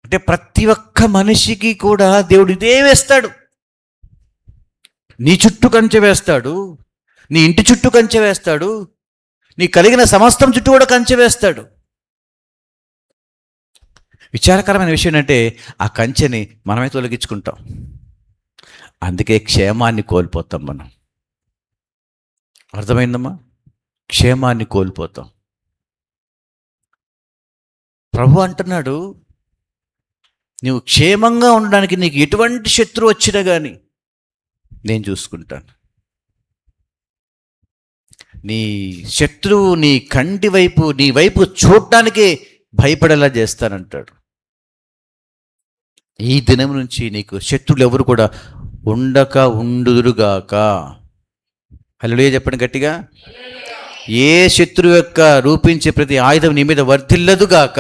అంటే ప్రతి ఒక్క మనిషికి కూడా దేవుడు ఇదే వేస్తాడు. నీ చుట్టూ కంచె వేస్తాడు, నీ ఇంటి చుట్టూ కంచె వేస్తాడు, నీ కలిగిన సమస్తం చుట్టూ కూడా కంచె వేస్తాడు. విచారకరమైన విషయం ఏంటంటే ఆ కంచెని మనమే తొలగించుకుంటాం. అందుకే క్షేమాన్ని కోల్పోతాం మనం. అర్థమైందమ్మా? క్షేమాన్ని కోల్పోతాం. ప్రభు అంటున్నాడు, నువ్వు క్షేమంగా ఉండడానికి నీకు ఎటువంటి శత్రువు వచ్చినా కానీ నేను చూసుకుంటాను. నీ శత్రువు నీ కంటి వైపు, నీ వైపు చూడటానికే భయపడేలా చేస్తానంటాడు. ఈ దినం నుంచి నీకు శత్రువులు ఎవరు కూడా ఉండుదురుగాక. హల్లెలూయా చెప్పండి గట్టిగా. ఏ శత్రువు యొక్క రూపించే ప్రతి ఆయుధం నీ మీద వర్ధిల్లదుగాక.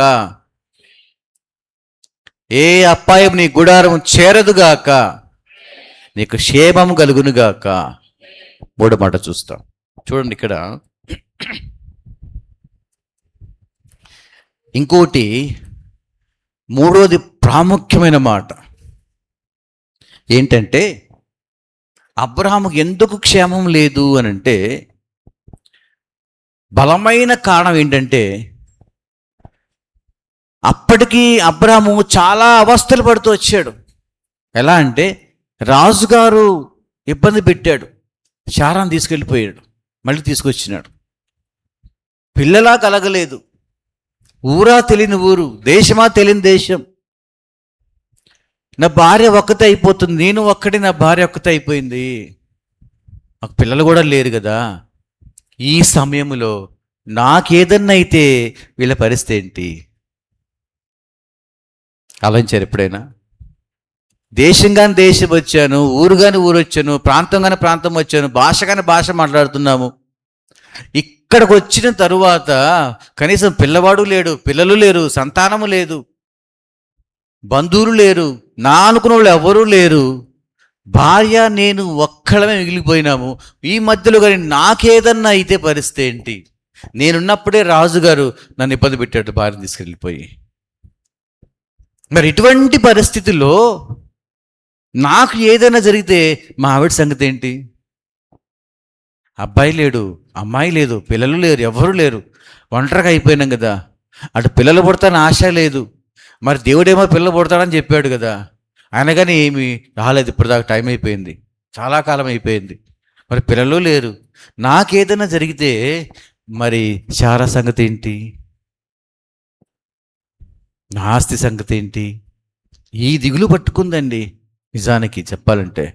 ఏ అపాయం నీ గుడారం చేరదుగాక. నీకు క్షేమం కలుగునుగాక. మూడో మాట చూస్తాం, చూడండి ఇక్కడ. ఇంకోటి మూడోది ప్రాముఖ్యమైన మాట ఏంటంటే, అబ్రహాముకు ఎందుకు క్షేమం లేదు అని అంటే, బలమైన కారణం ఏంటంటే, అప్పటికి అబ్రహాము చాలా అవస్థలు పడుతూ వచ్చాడు. ఎలా అంటే, రాజుగారు ఇబ్బంది పెట్టాడు, శారాన్ని తీసుకెళ్ళిపోయాడు, మళ్ళీ తీసుకొచ్చినాడు. పిల్లలా కలగలేదు, ఊరా తెలియని ఊరు, దేశమా తెలియని దేశం. నా భార్య ఒక్కతే అయిపోతుంది, నేను ఒక్కటి, నా భార్య ఒక్కతే అయిపోయింది, నాకు పిల్లలు కూడా లేరు కదా. ఈ సమయంలో నాకేదన్నా అయితే వీళ్ళ పరిస్థితి ఏంటి? ఆలోచించారు ఎప్పుడైనా? దేశం కానీ దేశం వచ్చాను, ఊరు కానీ ఊరు వచ్చాను, ప్రాంతం కానీ ప్రాంతం వచ్చాను, భాష కానీ భాష మాట్లాడుతున్నాము. ఇక్కడికి వచ్చిన తరువాత కనీసం పిల్లవాడు లేడు, పిల్లలు లేరు, సంతానము లేదు, బంధువులు లేరు, నా అనుకున్న వాళ్ళు ఎవరూ లేరు, భార్య నేను ఒక్కడమే మిగిలిపోయినాము. ఈ మధ్యలో కానీ నాకేదన్నా అయితే పరిస్థితి ఏంటి? నేనున్నప్పుడే రాజుగారు నన్ను ఇబ్బంది పెట్టాడు, భార్యను తీసుకెళ్ళిపోయి. మరి ఇటువంటి పరిస్థితుల్లో నాకు ఏదైనా జరిగితే మా ఆవిడ సంగతి ఏంటి? అబ్బాయి లేడు, అమ్మాయి లేదు, పిల్లలు లేరు, ఎవరు లేరు, ఒంటరిగా అయిపోయినాం కదా. అటు పిల్లలు పుడతానని ఆశ లేదు, మరి దేవుడేమో పిల్లలు పుడతాడని చెప్పాడు కదా, ఆయన కానీ ఏమి రాలేదు. ఇప్పటిదాకా టైం అయిపోయింది, చాలా కాలం అయిపోయింది, మరి పిల్లలు లేరు. నాకేదైనా జరిగితే మరి శారా సంగతి ఏంటి, నా ఆస్తి సంగతి ఏంటి, ఈ దిగులు పట్టుకుందండి నిజానికి చెప్పాలంటే.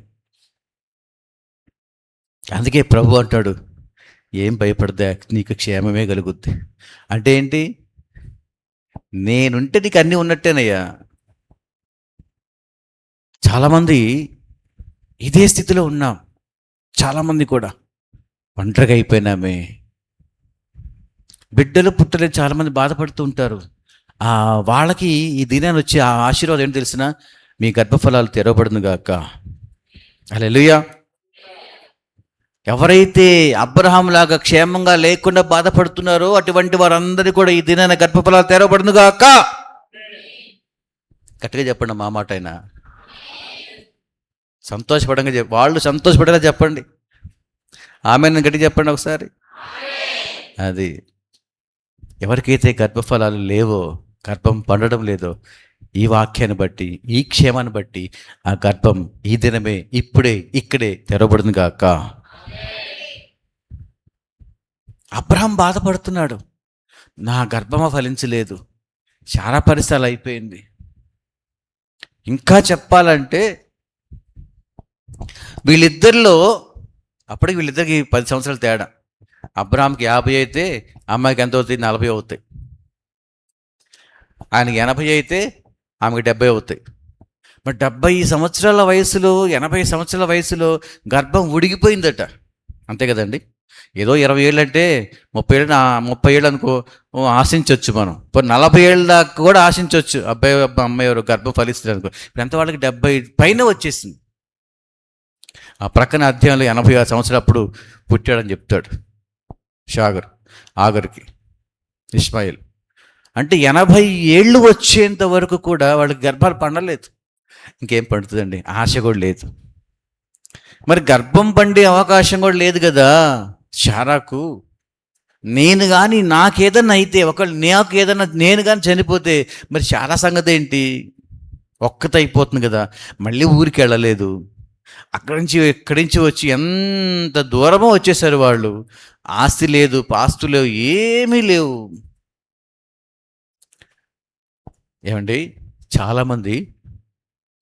అందుకే ప్రభు అంటాడు, ఏం భయపడదా, నీకు క్షేమమే కలుగుద్ది. అంటే ఏంటి? నేనుంటే నీకు అన్నీ ఉన్నట్టేనయ్యా. చాలామంది ఇదే స్థితిలో ఉన్నాం. చాలామంది కూడా ఒంటరిగా అయిపోయినామే. బిడ్డలు పుట్టలేదు, చాలామంది బాధపడుతూ ఉంటారు. వాళ్ళకి ఈ దినాన్ని వచ్చే ఆ ఆశీర్వాదం ఏంటి తెలిసిన? మీ గర్భఫలాలు తెరవబడును గాక. హల్లెలూయా. ఎవరైతే అబ్రహాం లాగా క్షేమంగా లేకుండా బాధపడుతున్నారో అటువంటి వారందరూ కూడా ఈ దినాన గర్భఫలాలు తెరవబడును గాక. గట్టిగా చెప్పండి, మా మాట అయినా సంతోషపడంగా వాళ్ళు సంతోషపడేలా చెప్పండి. ఆమెను గట్టిగా చెప్పండి ఒకసారి. అది ఎవరికైతే గర్భఫలాలు లేవో, గర్భం పండడం లేదో, ఈ వాక్యాన్ని బట్టి, ఈ క్షేమాన్ని బట్టి ఆ గర్భం ఈ దినమే, ఇప్పుడే, ఇక్కడే తెరవబడును గాక. అబ్రహాం బాధపడుతున్నాడు, నా గర్భమ ఫలించలేదు, చాలా పరిస్థితులు అయిపోయింది. ఇంకా చెప్పాలంటే వీళ్ళిద్దరిలో అప్పటికి వీళ్ళిద్దరికి 10 సంవత్సరాల తేడా. అబ్రహాంకి 50 అయితే అమ్మాయికి ఎంత అవుతాయి? 40 అవుతాయి. ఆయనకి 80 అయితే ఆమెకి 70 అవుతాయి. మరి 70 సంవత్సరాల వయసులో, 80 సంవత్సరాల వయసులో గర్భం ఉడిగిపోయిందట. అంతే కదండి. ఏదో 20 ఏళ్ళు అంటే 30 ఏళ్ళు అనుకో, ఆశించవచ్చు మనం. 40 ఏళ్ళ దాకా కూడా ఆశించవచ్చు, అమ్మాయి ఎవరు గర్భం ఫలిస్తుంది అనుకో. ఇప్పుడు ఎంత వాళ్ళకి 70 పైన వచ్చేసింది. ఆ ప్రక్కన అధ్యాయంలో 86 సంవత్సరాలు అప్పుడు పుట్టాడని చెప్తాడు ఆగర్కి ఇష్మాయిల్. అంటే 80 ఏళ్ళు వచ్చేంత వరకు కూడా వాళ్ళకి గర్భాలు పండలేదు. ఇంకేం పండుతుందండి? ఆశ కూడా లేదు. మరి గర్భం పండే అవకాశం కూడా లేదు కదా శారాకు. నేను కానీ నాకేదన్నా అయితే, నేను కానీ చనిపోతే మరి శారా సంగతి ఏంటి? ఒక్కతైపోతుంది కదా. మళ్ళీ ఊరికి వెళ్ళలేదు, ఇక్కడి నుంచి వచ్చి ఎంత దూరమో వచ్చేసారు వాళ్ళు. ఆస్తి లేదు, పాస్తు లేవు, ఏమీ లేవు. ఏమండి, చాలామంది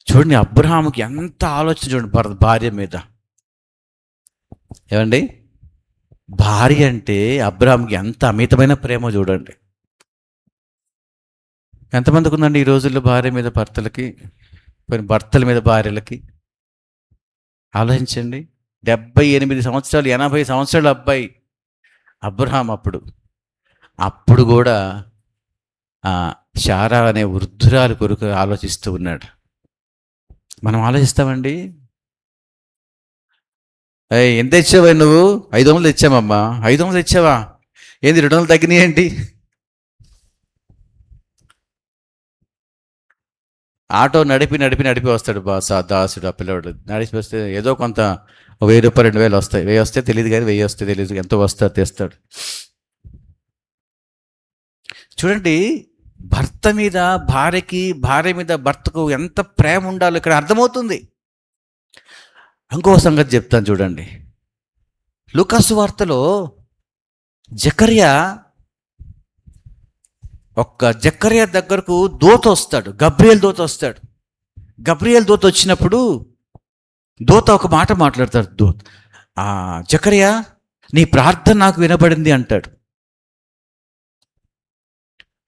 చూడండి, అబ్రహాముకి ఎంత ఆలోచన చూడండి భార్య మీద. ఏమండి, భార్య అంటే అబ్రహాంకి ఎంత అమితమైన ప్రేమ చూడండి. ఎంతమందికి ఉందండి ఈ రోజుల్లో భార్య మీద భర్తలకి, భర్తల మీద భార్యలకి? ఆలోచించండి. 78 సంవత్సరాలు, 80 సంవత్సరాల అబ్బాయి అబ్రహాం. అప్పుడు కూడా శారా అనే వృద్ధురాలు కొరకు ఆలోచిస్తూ ఉన్నాడు. మనం ఆలోచిస్తామండి. ఎంత తెచ్చావా నువ్వు? 500 తెచ్చామమ్మా. 500 తెచ్చావా? ఏంది 200 తగ్గినాయి ఏంటి? ఆటో నడిపి వస్తాడు దాసుడు. ఆ పిల్లవాడు నడిపి వస్తే ఏదో కొంత 1000 రూపాయలు 2000 వస్తాయి. 1000 వస్తే తెలియదు కానీ 1000 వస్తే తెలియదు, ఎంతో వస్తాడు తెస్తాడు. చూడండి, భర్త మీద భార్యకి, భార్య మీద భర్తకు ఎంత ప్రేమ ఉండాలో ఇక్కడ అర్థమవుతుంది. ఇంకో సంగతి చెప్తాను చూడండి. లూకాసు వార్తలో జకర్యా దగ్గరకు దూత వస్తాడు, గబ్రియల్ దూత వస్తాడు. గబ్రియల్ దూత వచ్చినప్పుడు దూత ఒక మాట మాట్లాడతాడు. జకర్యా, నీ ప్రార్థన నాకు వినబడింది అంటాడు.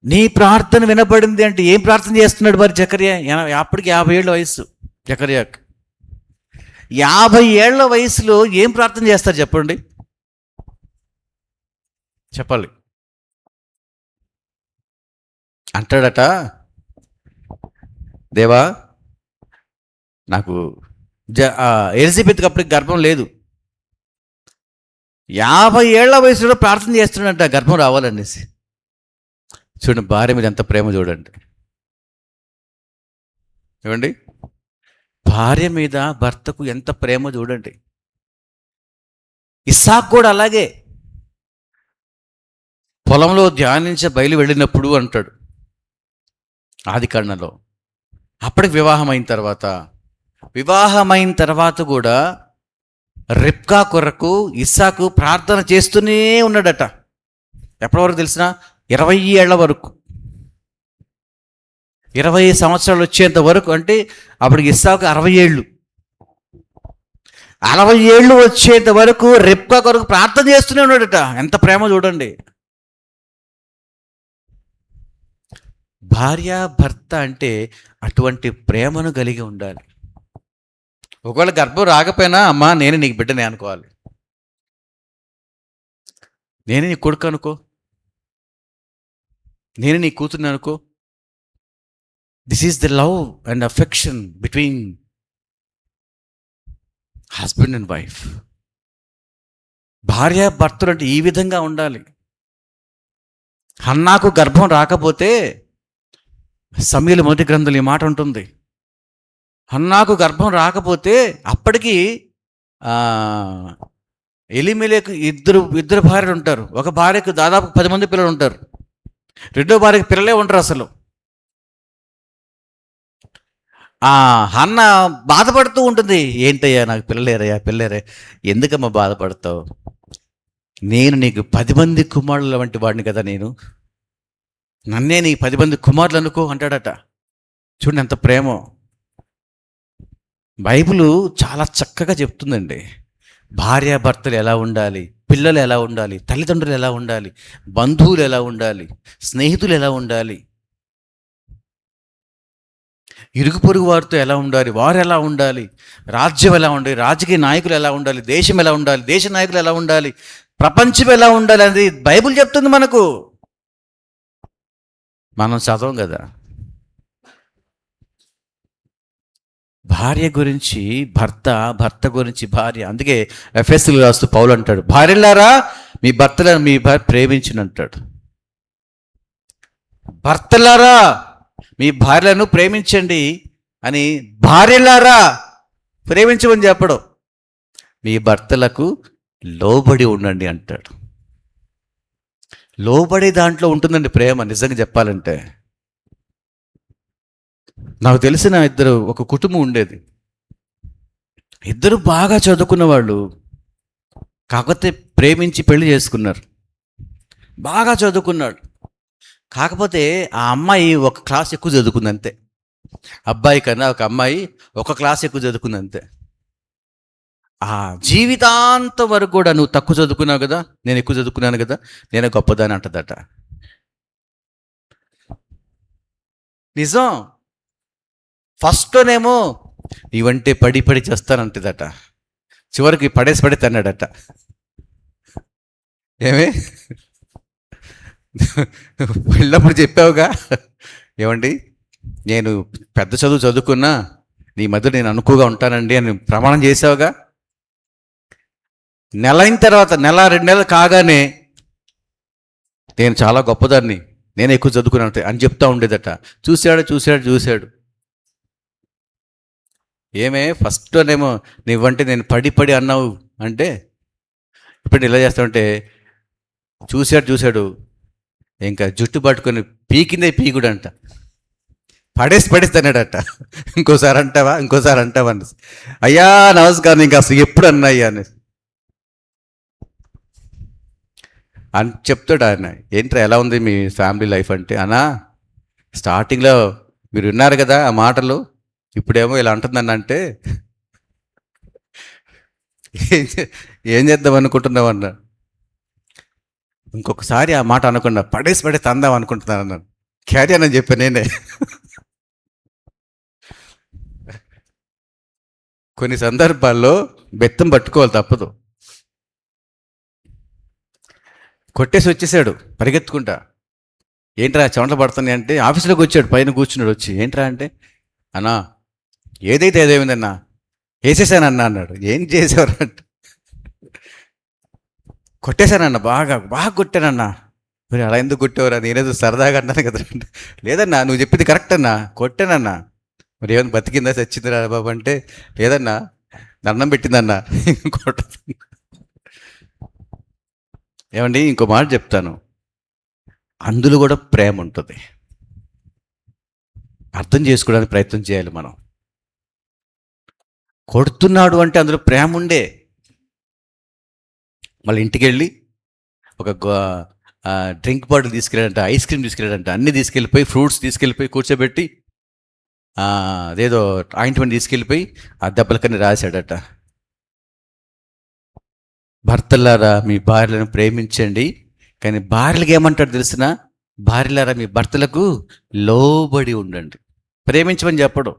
నీ ప్రార్థన వినబడింది అంటే ఏం ప్రార్థన చేస్తున్నాడు మరి జకర్యా? అప్పటికి 50 ఏళ్ళ వయసు జకర్యాకి. 50 ఏళ్ల వయసులో ఏం ప్రార్థన చేస్తారు చెప్పండి, చెప్పాలి. అంటాడట, దేవా, నాకు ఎలిజబెత్కి అప్పటికి గర్భం లేదు. 50 ఏళ్ల వయసులో ప్రార్థన చేస్తున్నాడంట గర్భం రావాలనేసి. చూడండి, భార్య మీద ఎంత ప్రేమ చూడండి. ఏమండి, భార్య మీద భర్తకు ఎంత ప్రేమ చూడండి. ఇస్సాకు కూడా అలాగే. పొలంలో బయలు వెళ్ళినప్పుడు అంటాడు ఆదికాండంలో. అప్పటికి వివాహమైన తర్వాత కూడా రిబ్కా కొరకు ఇస్సాకు ప్రార్థన చేస్తూనే ఉన్నాడట. ఎప్పటి వరకు తెలిసిన? 20 ఏళ్ల వరకు. 20 సంవత్సరాలు వచ్చేంత వరకు, అంటే అప్పటికి ఇస్సాకు 60 ఏళ్ళు. 60 ఏళ్ళు వచ్చేంత వరకు రిబ్కా కొరకు ప్రార్థన చేస్తూనే ఉన్నాడట. ఎంత ప్రేమ చూడండి. భార్య భర్త అంటే అటువంటి ప్రేమను కలిగి ఉండాలి. ఒకవేళ గర్భం రాకపోయినా, అమ్మా నేను నీకు బిడ్డనే అనుకోవాలి. నేను నీ కొడుకు అనుకో, నేను నీ కూతుర్ని అనుకో. This is the love and affection between husband and wife. భార్య భర్తలు అంటే ఈ విధంగా ఉండాలి. హన్నాకు గర్భం రాకపోతే, సమూయేలు మొదటి గ్రంథంలో ఈ మాట ఉంటుంది. హన్నాకు గర్భం రాకపోతే అప్పటికి ఎలీమెలెకు ఇద్దరు భార్యలు ఉంటారు. ఒక భార్యకు దాదాపు 10 మంది పిల్లలు ఉంటారు. రెండో భార్యకు పిల్లలే ఉంటారు అసలు. హన్న బాధపడుతూ ఉంటుంది. ఏంటయ్యా నాకు పిల్లలేరయ్యా, పిల్లలేరే. ఎందుకమ్మా బాధపడతావు? నేను నీకు 10 మంది కుమారుల వంటి వాడిని కదా, నేను నన్నే నీ 10 మంది కుమారులు అనుకో అంటాడట. చూడండి ఎంత ప్రేమో. బైబిలు చాలా చక్కగా చెప్తుందండి. భార్యాభర్తలు ఎలా ఉండాలి, పిల్లలు ఎలా ఉండాలి, తల్లిదండ్రులు ఎలా ఉండాలి, బంధువులు ఎలా ఉండాలి, స్నేహితులు ఎలా ఉండాలి, ఇరుగు పొరుగు వారితో ఎలా ఉండాలి, వారు ఎలా ఉండాలి, రాజ్యం ఎలా ఉండాలి, రాజకీయ నాయకులు ఎలా ఉండాలి, దేశం ఎలా ఉండాలి, దేశ నాయకులు ఎలా ఉండాలి, ప్రపంచం ఎలా ఉండాలి అనేది బైబిల్ చెప్తుంది మనకు. మనం చదవం కదా. భార్య గురించి భర్త, భర్త గురించి భార్య. అందుకే ఎఫెసీయులకు రాస్తూ పౌలు అంటాడు, భార్యలారా మీ భర్తలను మీ భార్య ప్రేమించును అంటాడు. భర్తలారా మీ భార్యలను ప్రేమించండి అని, భార్యలారా ప్రేమించమని చెప్పడం. మీ భర్తలకు లోబడి ఉండండి అంటాడు. లోబడి దాంట్లో ఉంటుందండి ప్రేమ. నిజంగా చెప్పాలంటే నాకు తెలిసిన ఒక కుటుంబం ఉండేది. ఇద్దరు బాగా చదువుకున్న వాళ్ళు, కాకపోతే ప్రేమించి పెళ్లి చేసుకున్నారు. బాగా చదువుకున్నాడు. కాకపోతే ఆ అమ్మాయి ఒక క్లాస్ ఎక్కువ చదువుకుంది అంతే. అబ్బాయి కన్నా ఒక అమ్మాయి ఒక క్లాస్ ఎక్కువ చదువుకుంది అంతే. ఆ జీవితాంతం వరకు కూడా, నువ్వు తక్కువ చదువుకున్నావు కదా, నేను ఎక్కువ చదువుకున్నాను కదా, నేను గొప్పదాని అంటదట. నిజం. ఫస్ట్లోనేమో నీవంటే పడి పడి చేస్తానంటదట. చివరికి పడేసి తన్నాడట. ఏమే వెళ్ళినప్పుడు చెప్పావుగా, ఏమండి నేను పెద్ద చదువు చదువుకున్నా నీ మధ్య నేను అనుకువగా ఉంటానండి అని ప్రమాణం చేసావుగా. నెల అయిన తర్వాత, నెల 2 నెలలు కాగానే నేను చాలా గొప్పదాన్ని, నేను ఎక్కువ చదువుకున్నాను అని చెప్తా ఉండేదట. చూశాడు. ఏమే ఫస్ట్లోనేమో నువ్వంటే నేను పడి అన్నావు అంటే, ఇప్పుడు ఇలా చేస్తామంటే చూశాడు. ఇంకా జుట్టు పట్టుకొని పీకిందే పీకుడంట. పడేసి తన్నాడట. ఇంకోసారి అంటావా అని, అయ్యా నమస్కారం, ఇంకా అసలు ఎప్పుడు అన్నయ్యా అని చెప్తాడు ఆయన. ఏంట్రా ఎలా ఉంది మీ ఫ్యామిలీ లైఫ్ అంటే, అన్నా స్టార్టింగ్లో మీరు విన్నారు కదా ఆ మాటలు, ఇప్పుడేమో ఇలా అంటుందని అంటే ఏం చేద్దాం అనుకుంటున్నావు అన్నా. ఇంకొకసారి ఆ మాట అనకుండా పడేసి తందాం అనుకుంటున్నాను అన్నాను. క్యారీ అని చెప్పాను నేనే. కొన్ని సందర్భాల్లో బెత్తం పట్టుకోవాలి, తప్పదు. కొట్టేసి వచ్చేసాడు పరిగెత్తుకుంటా. ఏంట్రా చెమటలు పడుతున్నాయి అంటే, ఆఫీసులోకి వచ్చాడు, పైన కూర్చున్నాడు. వచ్చి ఏంట్రా అంటే, అన్నా ఏదైతే ఏదేమిందన్నా వేసేసానన్నా అన్నాడు. ఏం చేసేవారు అంటే, కొట్టేశానన్నా, బాగా కొట్టానన్నా. మరి అలా ఎందుకు కొట్టేవారా, నేనేదో సరదాగా అన్నాను కదా. లేదన్నా నువ్వు చెప్పింది కరెక్ట్ అన్నా, కొట్టానన్నా. మరి ఏమైనా బతికిందా చచ్చిందిరా బాబు అంటే, లేదన్నా దండం పెట్టిందన్నా. కొట్ట. ఏమండి ఇంకో మాట చెప్తాను, అందులో కూడా ప్రేమ ఉంటుంది. అర్థం చేసుకోవడానికి ప్రయత్నం చేయాలి మనం. కొడుతున్నాడు అంటే అందులో ప్రేమ ఉండే. మళ్ళీ ఇంటికి వెళ్ళి ఒక డ్రింక్ బాటిల్ తీసుకెళ్ళాడంట, ఐస్ క్రీమ్ తీసుకెళ్ళాడంట, అన్నీ తీసుకెళ్ళిపోయి ఫ్రూట్స్ తీసుకెళ్ళిపోయి కూర్చోబెట్టి అదేదో ఆయింట్మెంట్ తీసుకెళ్ళిపోయి ఆ దెబ్బలకన్నీ రాశాడట. భర్తలారా మీ భార్యలను ప్రేమించండి, కానీ భార్యలకు ఏమంటాడు తెలిసిన, భార్యలారా మీ భర్తలకు లోబడి ఉండండి. ప్రేమించమని చెప్పడు.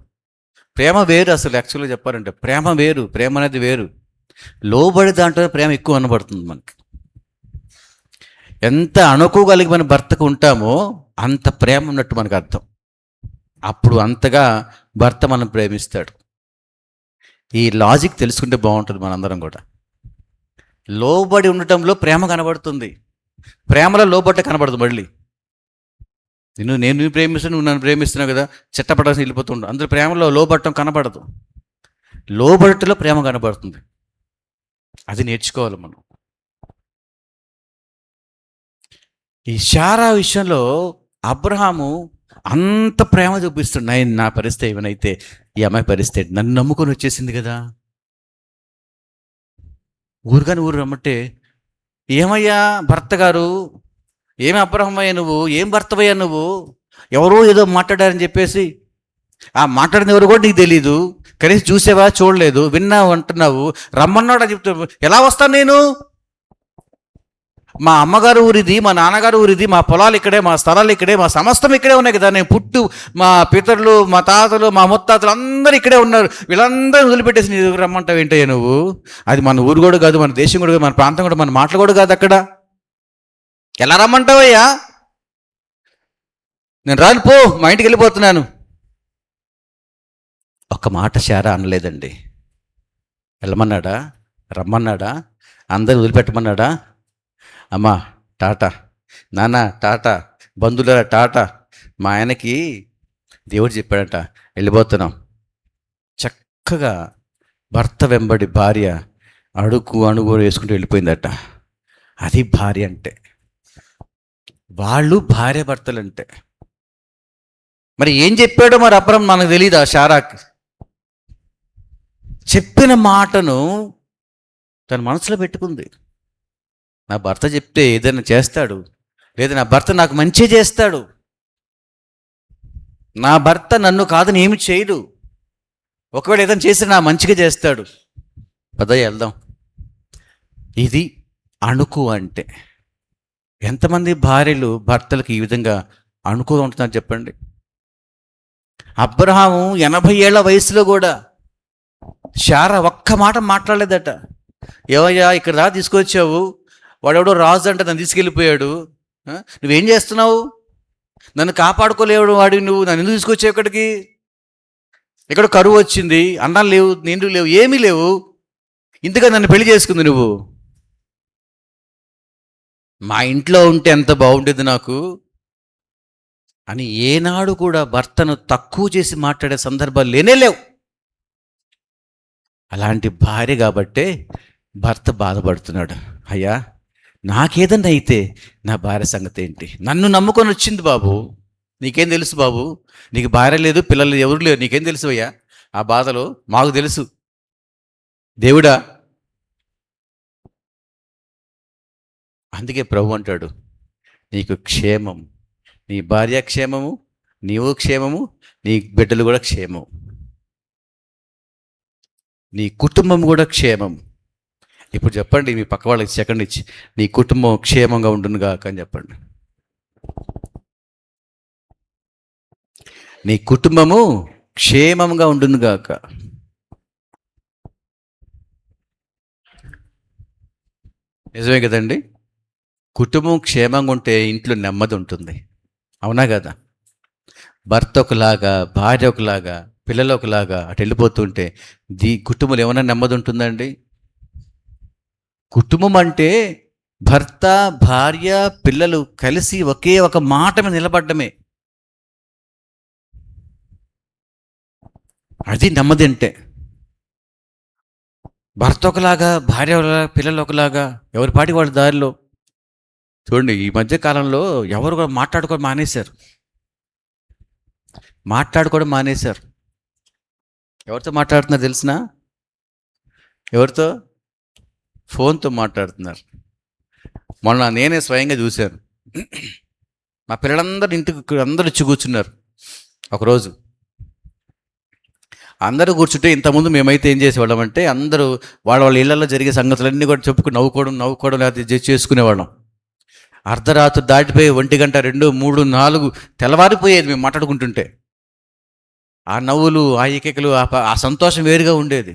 ప్రేమ వేరు, అసలు యాక్చువల్గా చెప్పాలంటే ప్రేమ వేరు, ప్రేమ అనేది వేరు. లోబడి దాంట్లో ప్రేమ ఎక్కువ అనబడుతుంది మనకి. ఎంత అణుకోగలిగి మన భర్తకు ఉంటామో అంత ప్రేమ ఉన్నట్టు మనకు అర్థం. అప్పుడు అంతగా భర్త మనం ప్రేమిస్తాడు. ఈ లాజిక్ తెలుసుకుంటే బాగుంటుంది మనందరం కూడా. లోబడి ఉండటంలో ప్రేమ కనబడుతుంది, ప్రేమలో లోబట్ట కనబడదు. మళ్ళీ నేను ప్రేమిస్తాను, నువ్వు నన్ను ప్రేమిస్తున్నావు కదా, చెట్టపడాల్సి వెళ్ళిపోతుండు. అందరూ ప్రేమలో లోబట్టం కనబడదు, లోబడటలో ప్రేమ కనబడుతుంది. అది నేర్చుకోవాలి మనం. ఈ శారా విషయంలో అబ్రహాము అంత ప్రేమ చూపిస్తున్నాయి. నా పరిస్థితి ఏమైతే ఈ అమ్మాయి పరిస్థితి నన్ను నమ్ముకొని వచ్చేసింది కదా, ఊరుగాని ఊరు రమ్మంటే, ఏమయ్యా భర్త గారు, ఏమి అబ్రహమయ్యా నువ్వు, ఏం భర్తవయ్యా నువ్వు, ఎవరో ఏదో మాట్లాడారని చెప్పేసి ఆ మాట్లాడిన ఎవరు కూడా నీకు తెలీదు, కనీసం చూసేవా, చూడలేదు, విన్నావు అంటున్నావు, రమ్మన్నాడు చెప్తా. ఎలా వస్తాను నేను? మా అమ్మగారు ఊరిది, మా నాన్నగారు ఊరిది, మా పొలాలు ఇక్కడే, మా స్థలాలు ఇక్కడే, మా సమస్తం ఇక్కడే ఉన్నాయి కదా. నేను మా పితరులు, మా తాతలు, మా ముత్తాతలు అందరూ ఇక్కడే ఉన్నారు. వీళ్ళందరూ వదిలిపెట్టేసి నీ దగ్గర రమ్మంటావు ఏంటయ్యా నువ్వు? అది మన ఊరు కూడా కాదు, మన దేశం కూడా కాదు, మన ప్రాంతం కూడా, మన మాటలు కూడా కాదు. అక్కడ ఎలా రమ్మంటావయ్యా? నేను రాను, పో, మా ఇంటికి వెళ్ళిపోతున్నాను. ఒక్క మాట శారా అనలేదండి. వెళ్ళమన్నాడా? రమ్మన్నాడా? అందరిని వదిలిపెట్టమన్నాడా? అమ్మా టాటా, నాన్న టాటా, బంధువుల టాటా. మా ఆయనకి దేవుడు చెప్పాడట, వెళ్ళిపోతున్నాం. చక్కగా భర్త వెంబడి భార్య అణుగు వేసుకుంటూ వెళ్ళిపోయిందట. అది భార్య అంటే. వాళ్ళు భార్య భర్తలు అంటే. మరి ఏం చెప్పాడో మరి అబ్రహం మనకు తెలియదు. ఆ శారాకి చెప్పిన మాటను తన మనసులో పెట్టుకుంది. నా భర్త చెప్తే ఏదైనా చేస్తాడు, లేదా నా భర్త నాకు మంచి చేస్తాడు, నా భర్త నన్ను కాదని ఏమి చేయడు, ఒకవేళ ఏదైనా చేస్తే నా మంచిగా చేస్తాడు, పద వెళ్దాం. ఇది అణుకు అంటే. ఎంతమంది భార్యలు భర్తలకు ఈ విధంగా అణుకుగా ఉంటున్నారు చెప్పండి. అబ్రహాము 80 ఏళ్ల వయసులో కూడా శారా ఒక్క మాట మాట్లాడలేదట. ఏవయ్యా ఇక్కడ రా తీసుకొచ్చావు, వాడెవడో రాజు అంటే నన్ను తీసుకెళ్ళిపోయాడు, నువ్వేం చేస్తున్నావు, నన్ను కాపాడుకోలేవు వాడివి, నువ్వు నన్ను ఎందుకు తీసుకొచ్చావు ఇక్కడికి, ఇక్కడ కరువు వచ్చింది, అన్నాలు లేవు, నీళ్ళు లేవు, ఏమీ లేవు, ఇంతగా నన్ను పెళ్లి చేసుకుంది నువ్వు, మా ఇంట్లో ఉంటే ఎంత బాగుండేది నాకు అని ఏనాడు కూడా భర్తను తక్కువ చేసి మాట్లాడే సందర్భాలు లేవు. అలాంటి భార్య కాబట్టే భర్త బాధపడుతున్నాడు. అయ్యా నాకేదన్నా అయితే నా భార్య సంగతి ఏంటి, నన్ను నమ్ముకొని వచ్చింది బాబు, నీకేం తెలుసు బాబు, నీకు భార్య లేదు, పిల్లలు ఎవరు లేరు, నీకేం తెలుసు అయ్యా ఆ బాధలు, మాకు తెలుసు దేవుడా. అందుకే ప్రభు అంటాడు, నీకు క్షేమం, నీ భార్య క్షేమము, నీవు క్షేమము, నీ బిడ్డలు కూడా క్షేమం, నీ కుటుంబం కూడా క్షేమం. ఇప్పుడు చెప్పండి మీ పక్క వాళ్ళకి సెకండ్ ఇచ్చి, నీ కుటుంబం క్షేమంగా ఉండునుగాక అని చెప్పండి. నీ కుటుంబము క్షేమంగా ఉండునుగాక. నిజమే కదండి. కుటుంబం క్షేమంగా ఉంటే ఇంట్లో నెమ్మది ఉంటుంది, అవునా కదా. భర్త ఒకలాగా, భార్య ఒకలాగా, పిల్లలు ఒకలాగా అటు వెళ్ళిపోతుంటే కుటుంబంలో ఏమైనా నెమ్మది ఉంటుందండి? కుటుంబం అంటే భర్త, భార్య, పిల్లలు కలిసి ఒకే ఒక మాట మీద నిలబడ్డమే. అది నెమ్మది అంటే. భర్త ఒకలాగా, భార్య ఒకలాగా, పిల్లలు ఒకలాగా, ఎవరి పాటి వాళ్ళ దారిలో. చూడండి ఈ మధ్య కాలంలో ఎవరు కూడా మాట్లాడుకోవడం మానేశారు. ఎవరితో మాట్లాడుతున్నారు తెలిసినా? ఎవరితో? ఫోన్తో మాట్లాడుతున్నారు. మొన్న నేనే స్వయంగా చూశాను. మా పిల్లలందరూ ఇంటికి అందరూ వచ్చి కూర్చున్నారు. ఒకరోజు అందరూ కూర్చుంటే, ఇంతకుముందు మేమైతే ఏం చేసేవాళ్ళం అంటే, అందరూ వాళ్ళ వాళ్ళ ఇళ్లలో జరిగే సంగతులన్నీ కూడా చెప్పుకుని నవ్వుకోవడం లేకపోతే చేసుకునేవాళ్ళం. అర్ధరాత్రి దాటిపోయి 1 గంట 2 3 4 తెల్లవారిపోయేది మేము మాట్లాడుకుంటుంటే. ఆ నవ్వులు, ఆ ఏకేకలు, ఆ సంతోషం వేరుగా ఉండేది.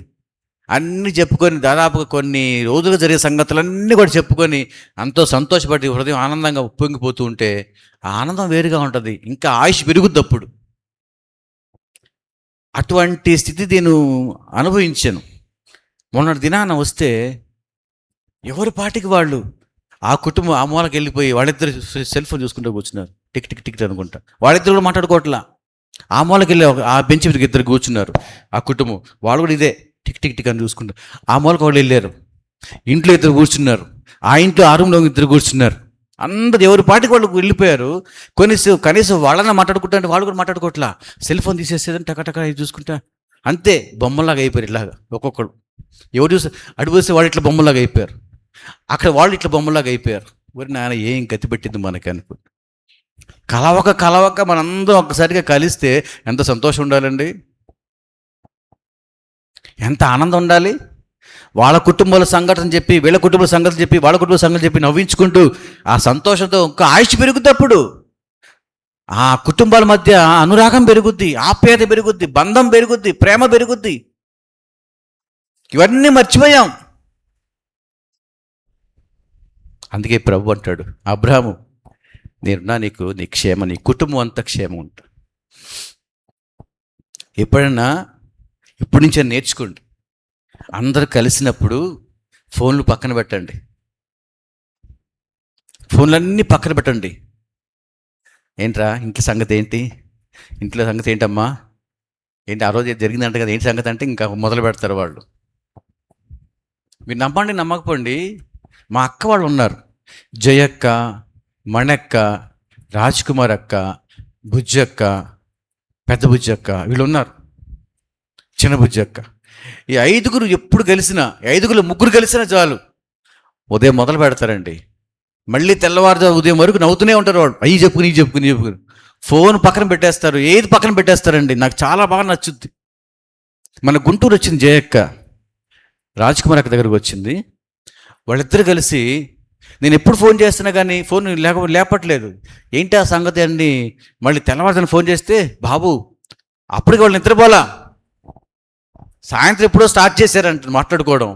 అన్నీ చెప్పుకొని దాదాపుగా కొన్ని రోజులు జరిగే సంగతులన్నీ కూడా చెప్పుకొని ఎంతో సంతోషపడి హృదయం ఆనందంగా ఉప్పొంగిపోతూ ఉంటే ఆ ఆనందం వేరుగా ఉంటుంది. ఇంకా ఆయుష్ పెరుగుద్ది అప్పుడు. అటువంటి స్థితి నేను అనుభవించాను. మొన్నటి దినాన వస్తే ఎవరి పాటికి వాళ్ళు ఆ కుటుంబం ఆ మూలకి వెళ్ళిపోయి వాళ్ళిద్దరు సెల్ ఫోన్ చూసుకుంటూ కూర్చున్నారు. టిక్ టిక్ టిక్ అనుకుంటా. వాళ్ళిద్దరు కూడా మాట్లాడుకోవట్లా. ఆ మూలకి వెళ్ళి ఆ బెంచ్ మీదకి ఇద్దరు కూర్చున్నారు. ఆ కుటుంబం వాళ్ళు కూడా ఇదే టిక్ టిక్ టిక్ అని చూసుకుంటారు. ఆ మూలకి వాళ్ళు వెళ్ళారు. ఇంట్లో ఇద్దరు కూర్చున్నారు. ఆ ఇంట్లో ఆ రూమ్లో ఇద్దరు కూర్చున్నారు. అందరు ఎవరి పాటికి వాళ్ళు వెళ్ళిపోయారు. కనీసం వాళ్ళని మాట్లాడుకుంటా అంటే వాళ్ళు కూడా మాట్లాడుకోవట్లా. సెల్ ఫోన్ తీసేసేదని టకటక చూసుకుంటా అంతే. బొమ్మలాగా అయిపోయారు. ఇట్లాగా ఒక్కొక్కడు ఎవరు చూస్తే అడిపోస్తే వాళ్ళు ఇట్లా బొమ్మలాగా అయిపోయారు. అక్కడ వాళ్ళు ఇట్లా బొమ్మలాగా అయిపోయారు. మరి నాన్న ఏం గతి పెట్టింది మనకి అనుకో. కలవక మనందరం ఒక్కసారిగా కలిస్తే ఎంత సంతోషం ఉండాలండి, ఎంత ఆనందం ఉండాలి. వాళ్ళ కుటుంబాల సంఘటన చెప్పి వీళ్ళ కుటుంబ సంగతి చెప్పి వాళ్ళ కుటుంబ సంగతి చెప్పి నవ్వించుకుంటూ ఆ సంతోషంతో ఇంకా ఆయుష్ పెరుగుద్ది. అప్పుడు ఆ కుటుంబాల మధ్య అనురాగం పెరుగుద్ది, ఆప్యాయత పెరుగుద్ది, బంధం పెరుగుద్ది, ప్రేమ పెరుగుద్ది. ఇవన్నీ మర్చిపోయాం. అందుకే ప్రభు అంటాడు, అబ్రాహాము నేనున్నా నీకు, నీ క్షేమం, నీ కుటుంబం అంతా క్షేమం ఉంటుంది. ఎప్పుడైనా ఇప్పటి నుంచే నేర్చుకోండి. అందరు కలిసినప్పుడు ఫోన్లు పక్కన పెట్టండి. ఫోన్లన్నీ పక్కన పెట్టండి. ఏంట్రా ఇంట్లో సంగతి ఏంటి, ఇంట్లో సంగతి ఏంటమ్మా, ఏంటి ఆ రోజు జరిగిందంట కదా, ఏంటి సంగతి అంటే ఇంకా మొదలు పెడతారు వాళ్ళు. మీరు నమ్మండి నమ్మకపోండి, మా అక్క వాళ్ళు ఉన్నారు. జయక్క, మణక్క, రాజ్కుమార్ అక్క, బుజ్జక్క, పెద్ద బుజ్జక్క, వీళ్ళు ఉన్నారు. చిన్న బుజ్జక్క. ఈ 5గురు ఎప్పుడు కలిసినా, 5గురు 3 కలిసినా చాలు ఉదయం మొదలు పెడతారండి. మళ్ళీ తెల్లవారుజా ఉదయం వరకు నవ్వుతూనే ఉంటారు వాళ్ళు. అయ్యి చెప్పుకుని ఫోన్ పక్కన పెట్టేస్తారు. ఏది పక్కన పెట్టేస్తారండి. నాకు చాలా బాగా నచ్చుద్ది. మన గుంటూరు వచ్చింది జయక్క, రాజ్కుమార్ అక్క దగ్గరకు వచ్చింది. వాళ్ళిద్దరు కలిసి నేను ఎప్పుడు ఫోన్ చేస్తున్నా కానీ ఫోన్ లేపట్లేదు. ఏంటి ఆ సంగతి అండి. మళ్ళీ తెల్లవారుజాన ఫోన్ చేస్తే బాబు అప్పటికి వాళ్ళు నిద్రపోలా. సాయంత్రం ఎప్పుడో స్టార్ట్ చేశారంట మాట్లాడుకోవడం.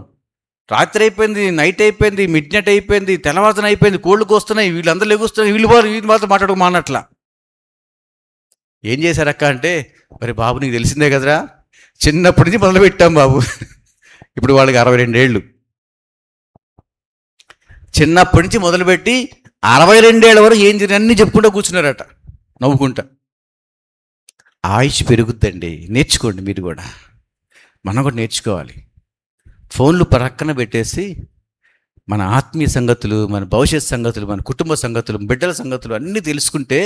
రాత్రి అయిపోయింది, నైట్ అయిపోయింది, మిడ్ నైట్ అయిపోయింది, తెల్లవారుజాన అయిపోయింది, కోళ్ళకు వస్తున్నాయి, వీళ్ళందరూ లెగుస్తున్నాయి, వీళ్ళు మాత్రం మాట్లాడుకో మానట్లా. ఏం చేశారక్క అంటే, మరి బాబు నీకు తెలిసిందే కదరా, చిన్నప్పటి నుంచి మొదలు పెట్టాం బాబు. ఇప్పుడు వాళ్ళకి 62 ఏళ్ళు. చిన్నప్పటి నుంచి మొదలుపెట్టి 62 ఏళ్ళ వరకు ఏం జరిగింది అన్నీ చెప్పుకుంటూ కూర్చున్నారట నవ్వుకుంటా. ఆయుష్ పెరుగుద్దండి. నేర్చుకోండి మీరు కూడా, మనం కూడా నేర్చుకోవాలి. ఫోన్లు పక్కన పెట్టేసి మన ఆత్మీయ సంగతులు, మన భవిష్యత్ సంగతులు, మన కుటుంబ సంగతులు, బిడ్డల సంగతులు అన్నీ తెలుసుకుంటే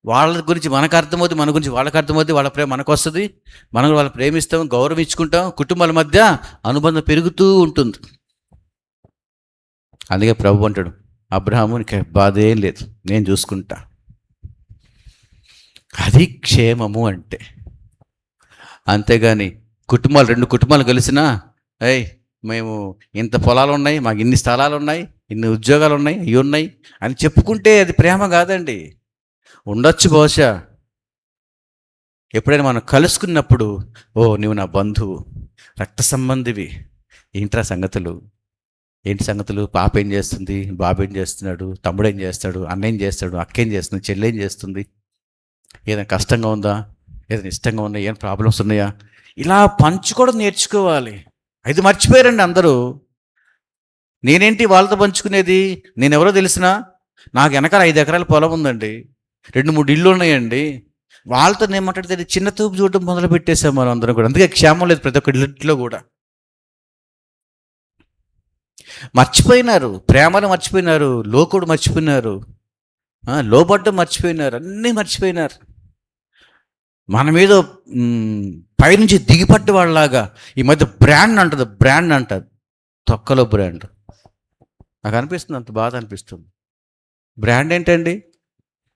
వాళ్ళ గురించి మనకు అర్థమవుతుంది, మన గురించి వాళ్ళకి అర్థమవుతుంది, వాళ్ళ ప్రేమ మనకు వస్తుంది, మనం వాళ్ళని ప్రేమిస్తాం, గౌరవించుకుంటాం, కుటుంబాల మధ్య అనుబంధం పెరుగుతూ ఉంటుంది. అందుకే ప్రభు అంటాడు, అబ్రహాము నీకు బాధేం లేదు, నేను చూసుకుంటా. అది క్షేమము అంటే. అంతేగాని కుటుంబాలు 2 కుటుంబాలు కలిసినా మేము ఇంత పొలాలు ఉన్నాయి, మాకు ఇన్ని స్థలాలు ఉన్నాయి, ఇన్ని ఉద్యోగాలు ఉన్నాయి, ఇవి ఉన్నాయి అని చెప్పుకుంటే అది ప్రేమ కాదండి. ఉండొచ్చు బహుశా. ఎప్పుడైనా మనం కలుసుకున్నప్పుడు, ఓ నువ్వు నా బంధువు, రక్త సంబంధివి, ఏంట్రా సంగతులు, ఏంటి సంగతులు, పాప ఏం చేస్తుంది, బాబు ఏం చేస్తున్నాడు, తమ్ముడు ఏం చేస్తాడు, అన్న ఏం చేస్తాడు, అక్క ఏం చేస్తుంది, చెల్లి ఏం చేస్తుంది, ఏదైనా కష్టంగా ఉందా, ఏదైనా ఇష్టంగా ఉన్నాయా, ఏమైనా ప్రాబ్లమ్స్ ఉన్నాయా, ఇలా పంచుకోవడం నేర్చుకోవాలి. అది మర్చిపోయారండి అందరూ. నేనేంటి వాళ్ళతో పంచుకునేది, నేనెవరో తెలిసినా, నాకు వెనకాల 5 ఎకరాల పొలం ఉందండి, 2-3 ఇళ్ళు ఉన్నాయండి, వాళ్ళతో నేను మాట్లాడితే చిన్న తూపు చూడటం మొదలు పెట్టేసాం మనం అందరం కూడా. అందుకే క్షేమం లేదు ప్రతి ఒక్క ఇంట్లో కూడా. మర్చిపోయినారు, ప్రేమను మర్చిపోయినారు, లోకుడు మర్చిపోయినారు, లోబడ్డం మర్చిపోయినారు, అన్నీ మర్చిపోయినారు. మన మీద పైనుంచి దిగిపట్ట వాళ్ళలాగా ఈ మధ్య బ్రాండ్ అంటది తొక్కలో బ్రాండ్. నాకు అనిపిస్తుంది, అంత బాధ అనిపిస్తుంది. బ్రాండ్ ఏంటండి?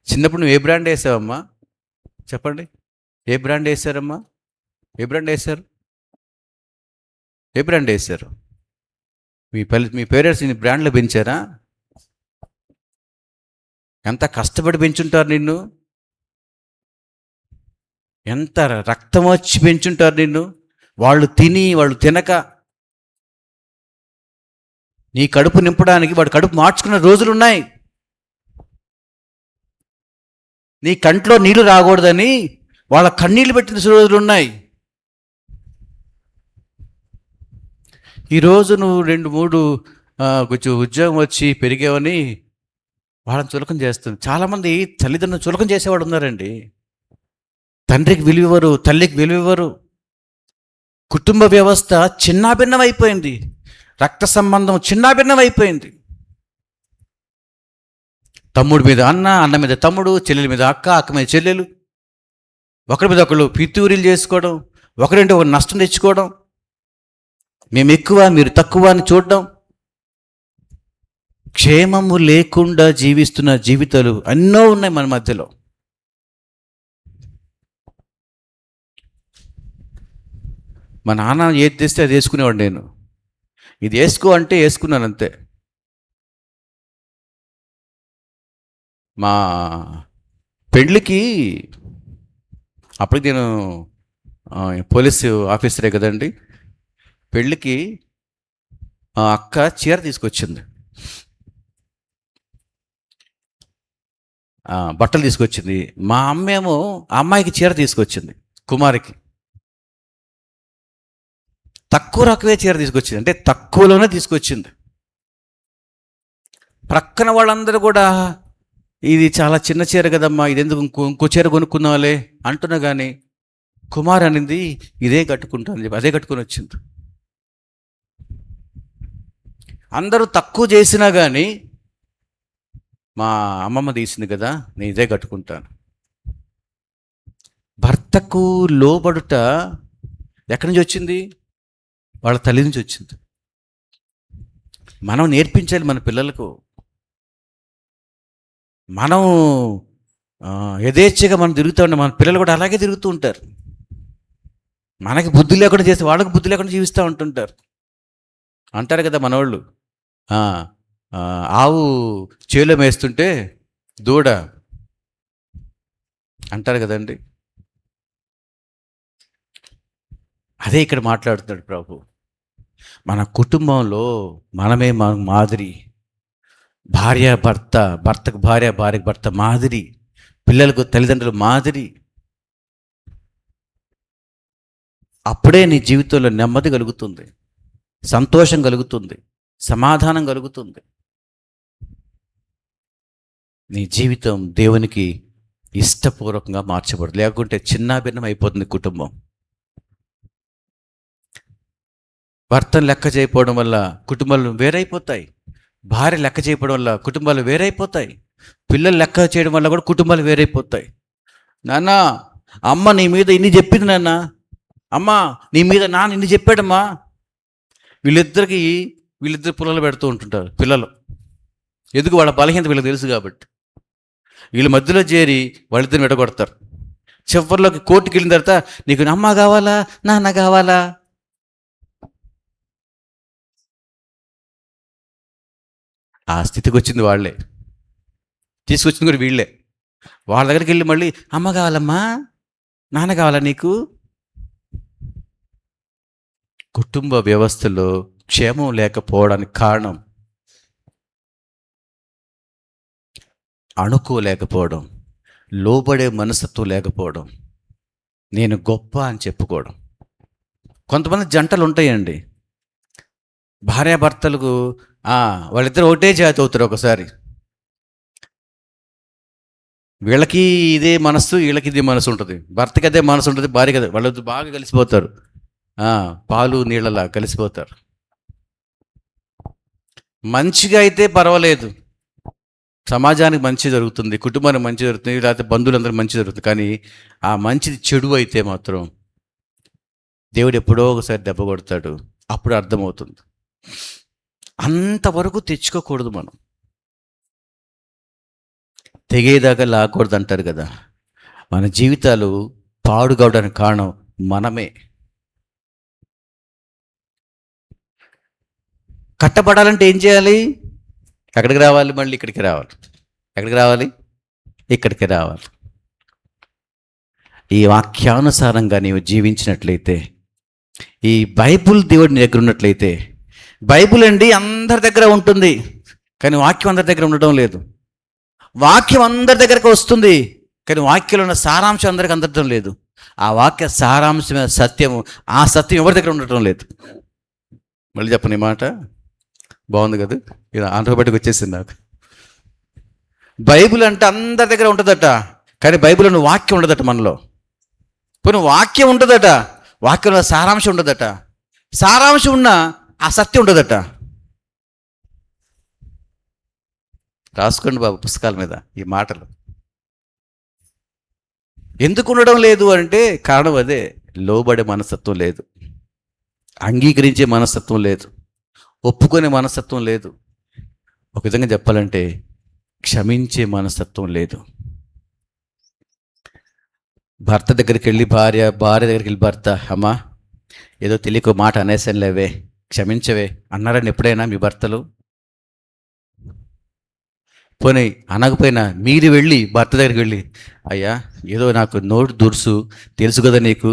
చిన్నప్పుడు నువ్వు ఏ బ్రాండ్ వేసావమ్మా? చెప్పండి. ఏ బ్రాండ్ వేసారమ్మా? ఏ బ్రాండ్ వేశారు? ఏ బ్రాండ్ వేశారు? మీ పేరెంట్స్ నీ బ్రాండ్లో పెంచారా? ఎంత కష్టపడి పెంచుంటారు నిన్ను? ఎంత రక్తం వచ్చి పెంచుంటారు నిన్ను? వాళ్ళు తిని వాళ్ళు తినక నీ కడుపు నింపడానికి వాడు కడుపు మార్చుకున్న రోజులున్నాయి. నీ కంట్లో నీళ్లు రాకూడదని వాళ్ళ కన్నీళ్లు పెట్టిన రోజులున్నాయి. ఈరోజు నువ్వు 2-3 కొంచెం ఉద్యోగం వచ్చి పెరిగావని వాళ్ళని చులకన చేస్తుంది. చాలామంది తల్లిదండ్రులు చులకన చేసేవాడు ఉన్నారండి. తండ్రికి విలువరు, తల్లికి విలువరు. కుటుంబ వ్యవస్థ చిన్నాభిన్నం అయిపోయింది. రక్త సంబంధం చిన్నాభిన్నం అయిపోయింది. తమ్ముడి మీద అన్న, అన్న మీద తమ్ముడు, చెల్లెల మీద అక్క, అక్క మీద చెల్లెలు, ఒకరి మీద ఒకళ్ళు పితూరీలు చేసుకోవడం, ఒకరింటి ఒక నష్టం తెచ్చుకోవడం, మేము ఎక్కువ మీరు తక్కువ అని చూడడం, క్షేమము లేకుండా జీవిస్తున్న జీవితాలు ఎన్నో ఉన్నాయి మన మధ్యలో. మా నాన్న ఏది తెస్తే అది వేసుకునేవాడు. నేను ఇది వేసుకో అంటే వేసుకున్నాను అంతే. మా పెళ్ళికి అప్పటికి నేను పోలీసు ఆఫీసరే కదండి. పెళ్ళికి అక్క చీర తీసుకొచ్చింది, బట్టలు తీసుకొచ్చింది. మా అమ్మేమో ఆ అమ్మాయికి చీర తీసుకొచ్చింది, కుమారికి. తక్కువ రకమే చీర తీసుకొచ్చింది, అంటే తక్కువలోనే తీసుకొచ్చింది. ప్రక్కన వాళ్ళందరూ కూడా ఇది చాలా చిన్న చీర కదమ్మా, ఇది ఎందుకు ఇంకో చీర కొనుక్కున్నావాలే అంటున్నా కానీ కుమార్ అనింది ఇదే కట్టుకుంటాను చెప్పి అదే కట్టుకొని వచ్చింది. అందరూ తక్కువ చేసినా కానీ మా అమ్మమ్మ తీసింది కదా, నేను ఇదే కట్టుకుంటాను. భర్తకు లోబడుట ఎక్కడి నుంచి వచ్చింది? వాళ్ళ తల్లి నుంచి వచ్చింది. మనం నేర్పించాలి మన పిల్లలకు. మనం యథేచ్ఛగా మనం తిరుగుతూ ఉంటాం, మన పిల్లలు కూడా అలాగే తిరుగుతూ ఉంటారు. మనకి బుద్ధి లేకుండా చేసి వాళ్ళకి బుద్ధి లేకుండా జీవిస్తూ ఉంటుంటారు. అంటారు కదా మనవాళ్ళు, ఆవు చేలో మేస్తుంటే దూడ అంటారు కదండి. అదే ఇక్కడ మాట్లాడుతున్నాడు ప్రభు. మన కుటుంబంలో మనమే మాదిరి. భార్య భర్త, భర్తకు భార్య, భార్యకు భర్త మాదిరి, పిల్లలకు తల్లిదండ్రులు మాదిరి. అప్పుడే నీ జీవితంలో నెమ్మది కలుగుతుంది, సంతోషం కలుగుతుంది, సమాధానం కలుగుతుంది. నీ జీవితం దేవునికి ఇష్టపూర్వకంగా మార్చబడదు, లేకుంటే చిన్నాభిన్నం అయిపోతుంది కుటుంబం. భర్తను లెక్క చేయకపోవడం వల్ల కుటుంబాలు వేరైపోతాయి, భార్య లెక్క చేయకపోవడం వల్ల కుటుంబాలు వేరైపోతాయి, పిల్లలు లెక్క చేయడం వల్ల కూడా కుటుంబాలు వేరైపోతాయి. నాన్న, అమ్మ నీ మీద ఇన్ని చెప్పింది, నాన్న అమ్మ నీ మీద నాన్న ఇన్ని చెప్పాడమ్మా. వీళ్ళిద్దరు పుల్లలు పెడుతూ ఉంటుంటారు పిల్లలు. ఎందుకు? వాళ్ళ బలహీనత వీళ్ళకి తెలుసు కాబట్టి. వీళ్ళ మధ్యలో చేరి వాళ్ళిద్దరిని విడగొడతారు. చివరిలోకి కోర్టుకి వెళ్ళిన తర్వాత నీకు అమ్మ కావాలా, నాన్న కావాలా? ఆ స్థితికి వచ్చింది వాళ్ళే, తీసుకొచ్చింది కూడా వీళ్ళే. వాళ్ళ దగ్గరికి వెళ్ళి మళ్ళీ అమ్మ కావాలమ్మా, నాన్న కావాలా నీకు? కుటుంబ వ్యవస్థలో క్షేమం లేకపోవడానికి కారణం అనుకోలేకపోవడం, లోబడే మనస్తత్వం లేకపోవడం, నేను గొప్ప అని చెప్పుకోవడం. కొంతమంది జంటలు ఉంటాయండి, భార్యాభర్తలకు వాళ్ళిద్దరు ఒకటే జాతి అవుతారు. ఒకసారి వీళ్ళకి ఇదే మనస్సు, వీళ్ళకి ఇదే మనసు ఉంటుంది, భర్తకి అదే మనసు ఉంటుంది, భార్యకి అదే. వాళ్ళు బాగా కలిసిపోతారు, పాలు నీళ్ళలా కలిసిపోతారు. మంచిగా అయితే పర్వాలేదు, సమాజానికి మంచి జరుగుతుంది, కుటుంబానికి మంచి జరుగుతుంది, లేకపోతే బంధువులందరూ మంచి జరుగుతుంది. కానీ ఆ మంచిది చెడు అయితే మాత్రం దేవుడు ఎప్పుడో ఒకసారి దెబ్బ కొడతాడు. అప్పుడు అర్థమవుతుంది. అంతవరకు తెచ్చుకోకూడదు. మనం తెగేదాకా లాగకూడదు అంటారు కదా. మన జీవితాలు పాడు కావడానికి కారణం మనమే. కట్టబడాలంటే ఏం చేయాలి? ఎక్కడికి రావాలి? మళ్ళీ ఇక్కడికి రావాలి. ఎక్కడికి రావాలి? ఇక్కడికి రావాలి. ఈ వాక్యానుసారంగా నీవు జీవించినట్లయితే, ఈ బైబుల్ దేవుడి దగ్గర ఉన్నట్లయితే, బైబుల్ అండి అందరి దగ్గర ఉంటుంది, కానీ వాక్యం అందరి దగ్గర ఉండడం లేదు. వాక్యం అందరి దగ్గరకు వస్తుంది, కానీ వాక్యంలో ఉన్న సారాంశం అందరికి అందడం లేదు. ఆ వాక్య సారాంశమైన సత్యము, ఆ సత్యం ఎవరి దగ్గర ఉండటం లేదు. మళ్ళీ చెప్పని మాట బాగుంది కదా, ఇలా ఆంధ్రబడికి వచ్చేసింది నాకు. బైబిల్ అంటే అందరి దగ్గర ఉంటుందట, కానీ బైబిల్లో వాక్యం ఉండదట మనలో. కొన్ని వాక్యం ఉంటుందట, వాక్యంలో సారాంశం ఉండదట. సారాంశం ఉన్న ఆ సత్యం ఉండదట. రాసుకోండి బాబు పుస్తకాల మీద ఈ మాటలు. ఎందుకు ఉండడం లేదు అంటే కారణం అదే, లోబడే మనస్తత్వం లేదు, అంగీకరించే మనస్తత్వం లేదు, ఒప్పుకునే మనస్తత్వం లేదు. ఒక విధంగా చెప్పాలంటే క్షమించే మనస్తత్వం లేదు. భర్త దగ్గరికి వెళ్ళి భార్య, భార్య దగ్గరికి వెళ్ళి భర్త, అమ్మా ఏదో తెలియక మాట అనేసంలేవే, క్షమించవే అన్నారని ఎప్పుడైనా మీ భర్తలు? పోనీ అనకపోయినా మీరు వెళ్ళి భర్త దగ్గరికి వెళ్ళి, అయ్యా ఏదో నాకు నోటు దురుసు తెలుసు కదా నీకు,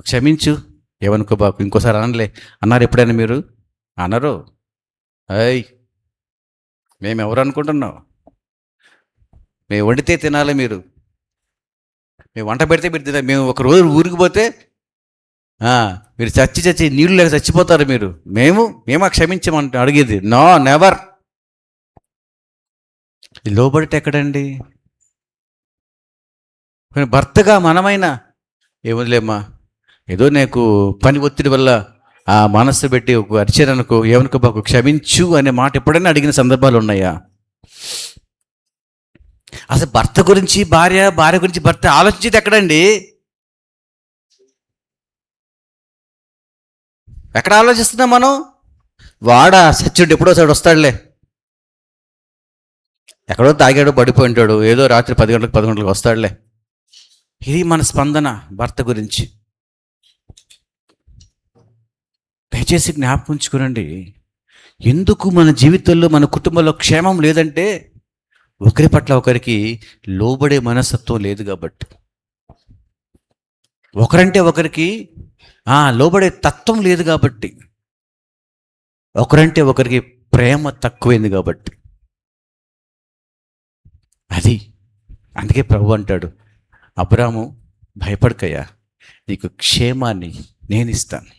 క్షమించు, ఏమనుకో బాకు, ఇంకోసారి అనలే అన్నారు ఎప్పుడైనా మీరు? అనరు. అయ్ మేము ఎవరు అనుకుంటున్నావు? మేము వండితే తినాలి, మీరు మేము వంట పెడితే మీరు తినాలి. మేము ఒక రోజు ఊరికి పోతే మీరు చచ్చి నీళ్ళు లేక చచ్చిపోతారు మీరు. మేమా క్షమించమంటే అడిగేది? No, never. లోబడితే ఎక్కడండి? భర్తగా మనమైనా ఏముందిలేమ్మా, ఏదో నీకు పని ఒత్తిడి వల్ల ఆ మనస్సు పెట్టి ఒక అరిచారనుకో, ఏమనుకో బాకు, క్షమించు అనే మాట ఎప్పుడైనా అడిగిన సందర్భాలు ఉన్నాయా? అసలు భర్త గురించి భార్య, భార్య గురించి భర్త ఆలోచించేది ఎక్కడండి? ఎక్కడ ఆలోచిస్తున్నాం మనం? వాడా సత్యుడు ఎప్పుడోసారి వస్తాడులే, ఎక్కడో తాగాడో పడిపోయి ఉంటాడు, ఏదో రాత్రి 10 గంటలకు 11 గంటలకు వస్తాడులే. ఇది మన స్పందన భర్త గురించి. దయచేసి జ్ఞాపకం ఉంచుకోనండి, ఎందుకు మన జీవితంలో మన కుటుంబంలో క్షేమం లేదంటే ఒకరి పట్ల ఒకరికి లోబడే మనస్తత్వం లేదు కాబట్టి. ఒకరంటే ఒకరికి లోబడే తత్వం లేదు కాబట్టి. ఒకరంటే ఒకరికి ప్రేమ తక్కువైంది కాబట్టి. అది అందుకే ప్రభు అంటాడు, అబ్రాము భయపడకయ్యా, నీకు క్షేమాన్ని నేను ఇస్తాను.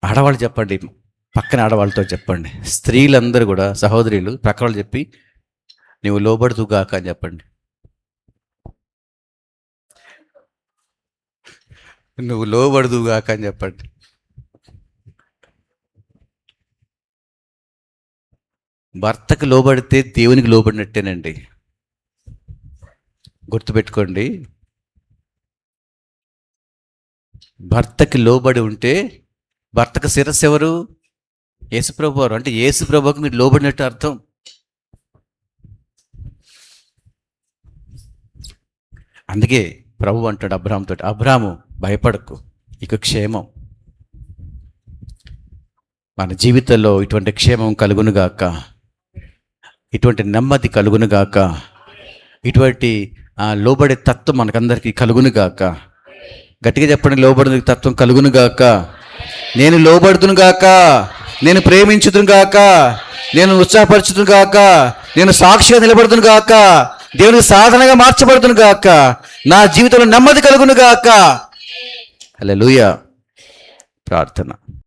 ఆడవాళ్ళు చెప్పండి, పక్కన ఆడవాళ్ళతో చెప్పండి, స్త్రీలందరూ కూడా, సహోదరులు ప్రక్క వాళ్ళు చెప్పి, నువ్వు లోబడుతుగాక అని చెప్పండి. నువ్వు లోబడుదుగాక అని చెప్పండి. భర్తకు లోబడితే దేవునికి లోబడినట్టేనండి. గుర్తుపెట్టుకోండి, భర్తకి లోబడి ఉంటే, భర్తకు శిరస్సు ఎవరు? యేసుప్రభు వారు. అంటే యేసుప్రభుకి మీరు లోబడినట్టు అర్థం. అందుకే ప్రభు అంటాడు అబ్రాహాముతో, అబ్రాహాము భయపడకు, ఇక క్షేమం. మన జీవితంలో ఇటువంటి క్షేమం కలుగునుగాక, ఇటువంటి నెమ్మది కలుగునుగాక, ఇటువంటి లోబడే తత్వం మనకందరికీ కలుగునుగాక. గట్టిగా చెప్పండి, లోబడే తత్వం కలుగునుగాక. నేను లోబడుతును గాక, నేను ప్రేమించుదును గాక, నేను ఉత్సాహపరచుదును గాక, నేను సాక్షిగా నిలబడుతును గాక, దేవునికి సాధనగా మార్చబడుతును గాక, నా జీవితంలో నెమ్మది కలుగును గాక. హల్లెలూయా. ప్రార్థన.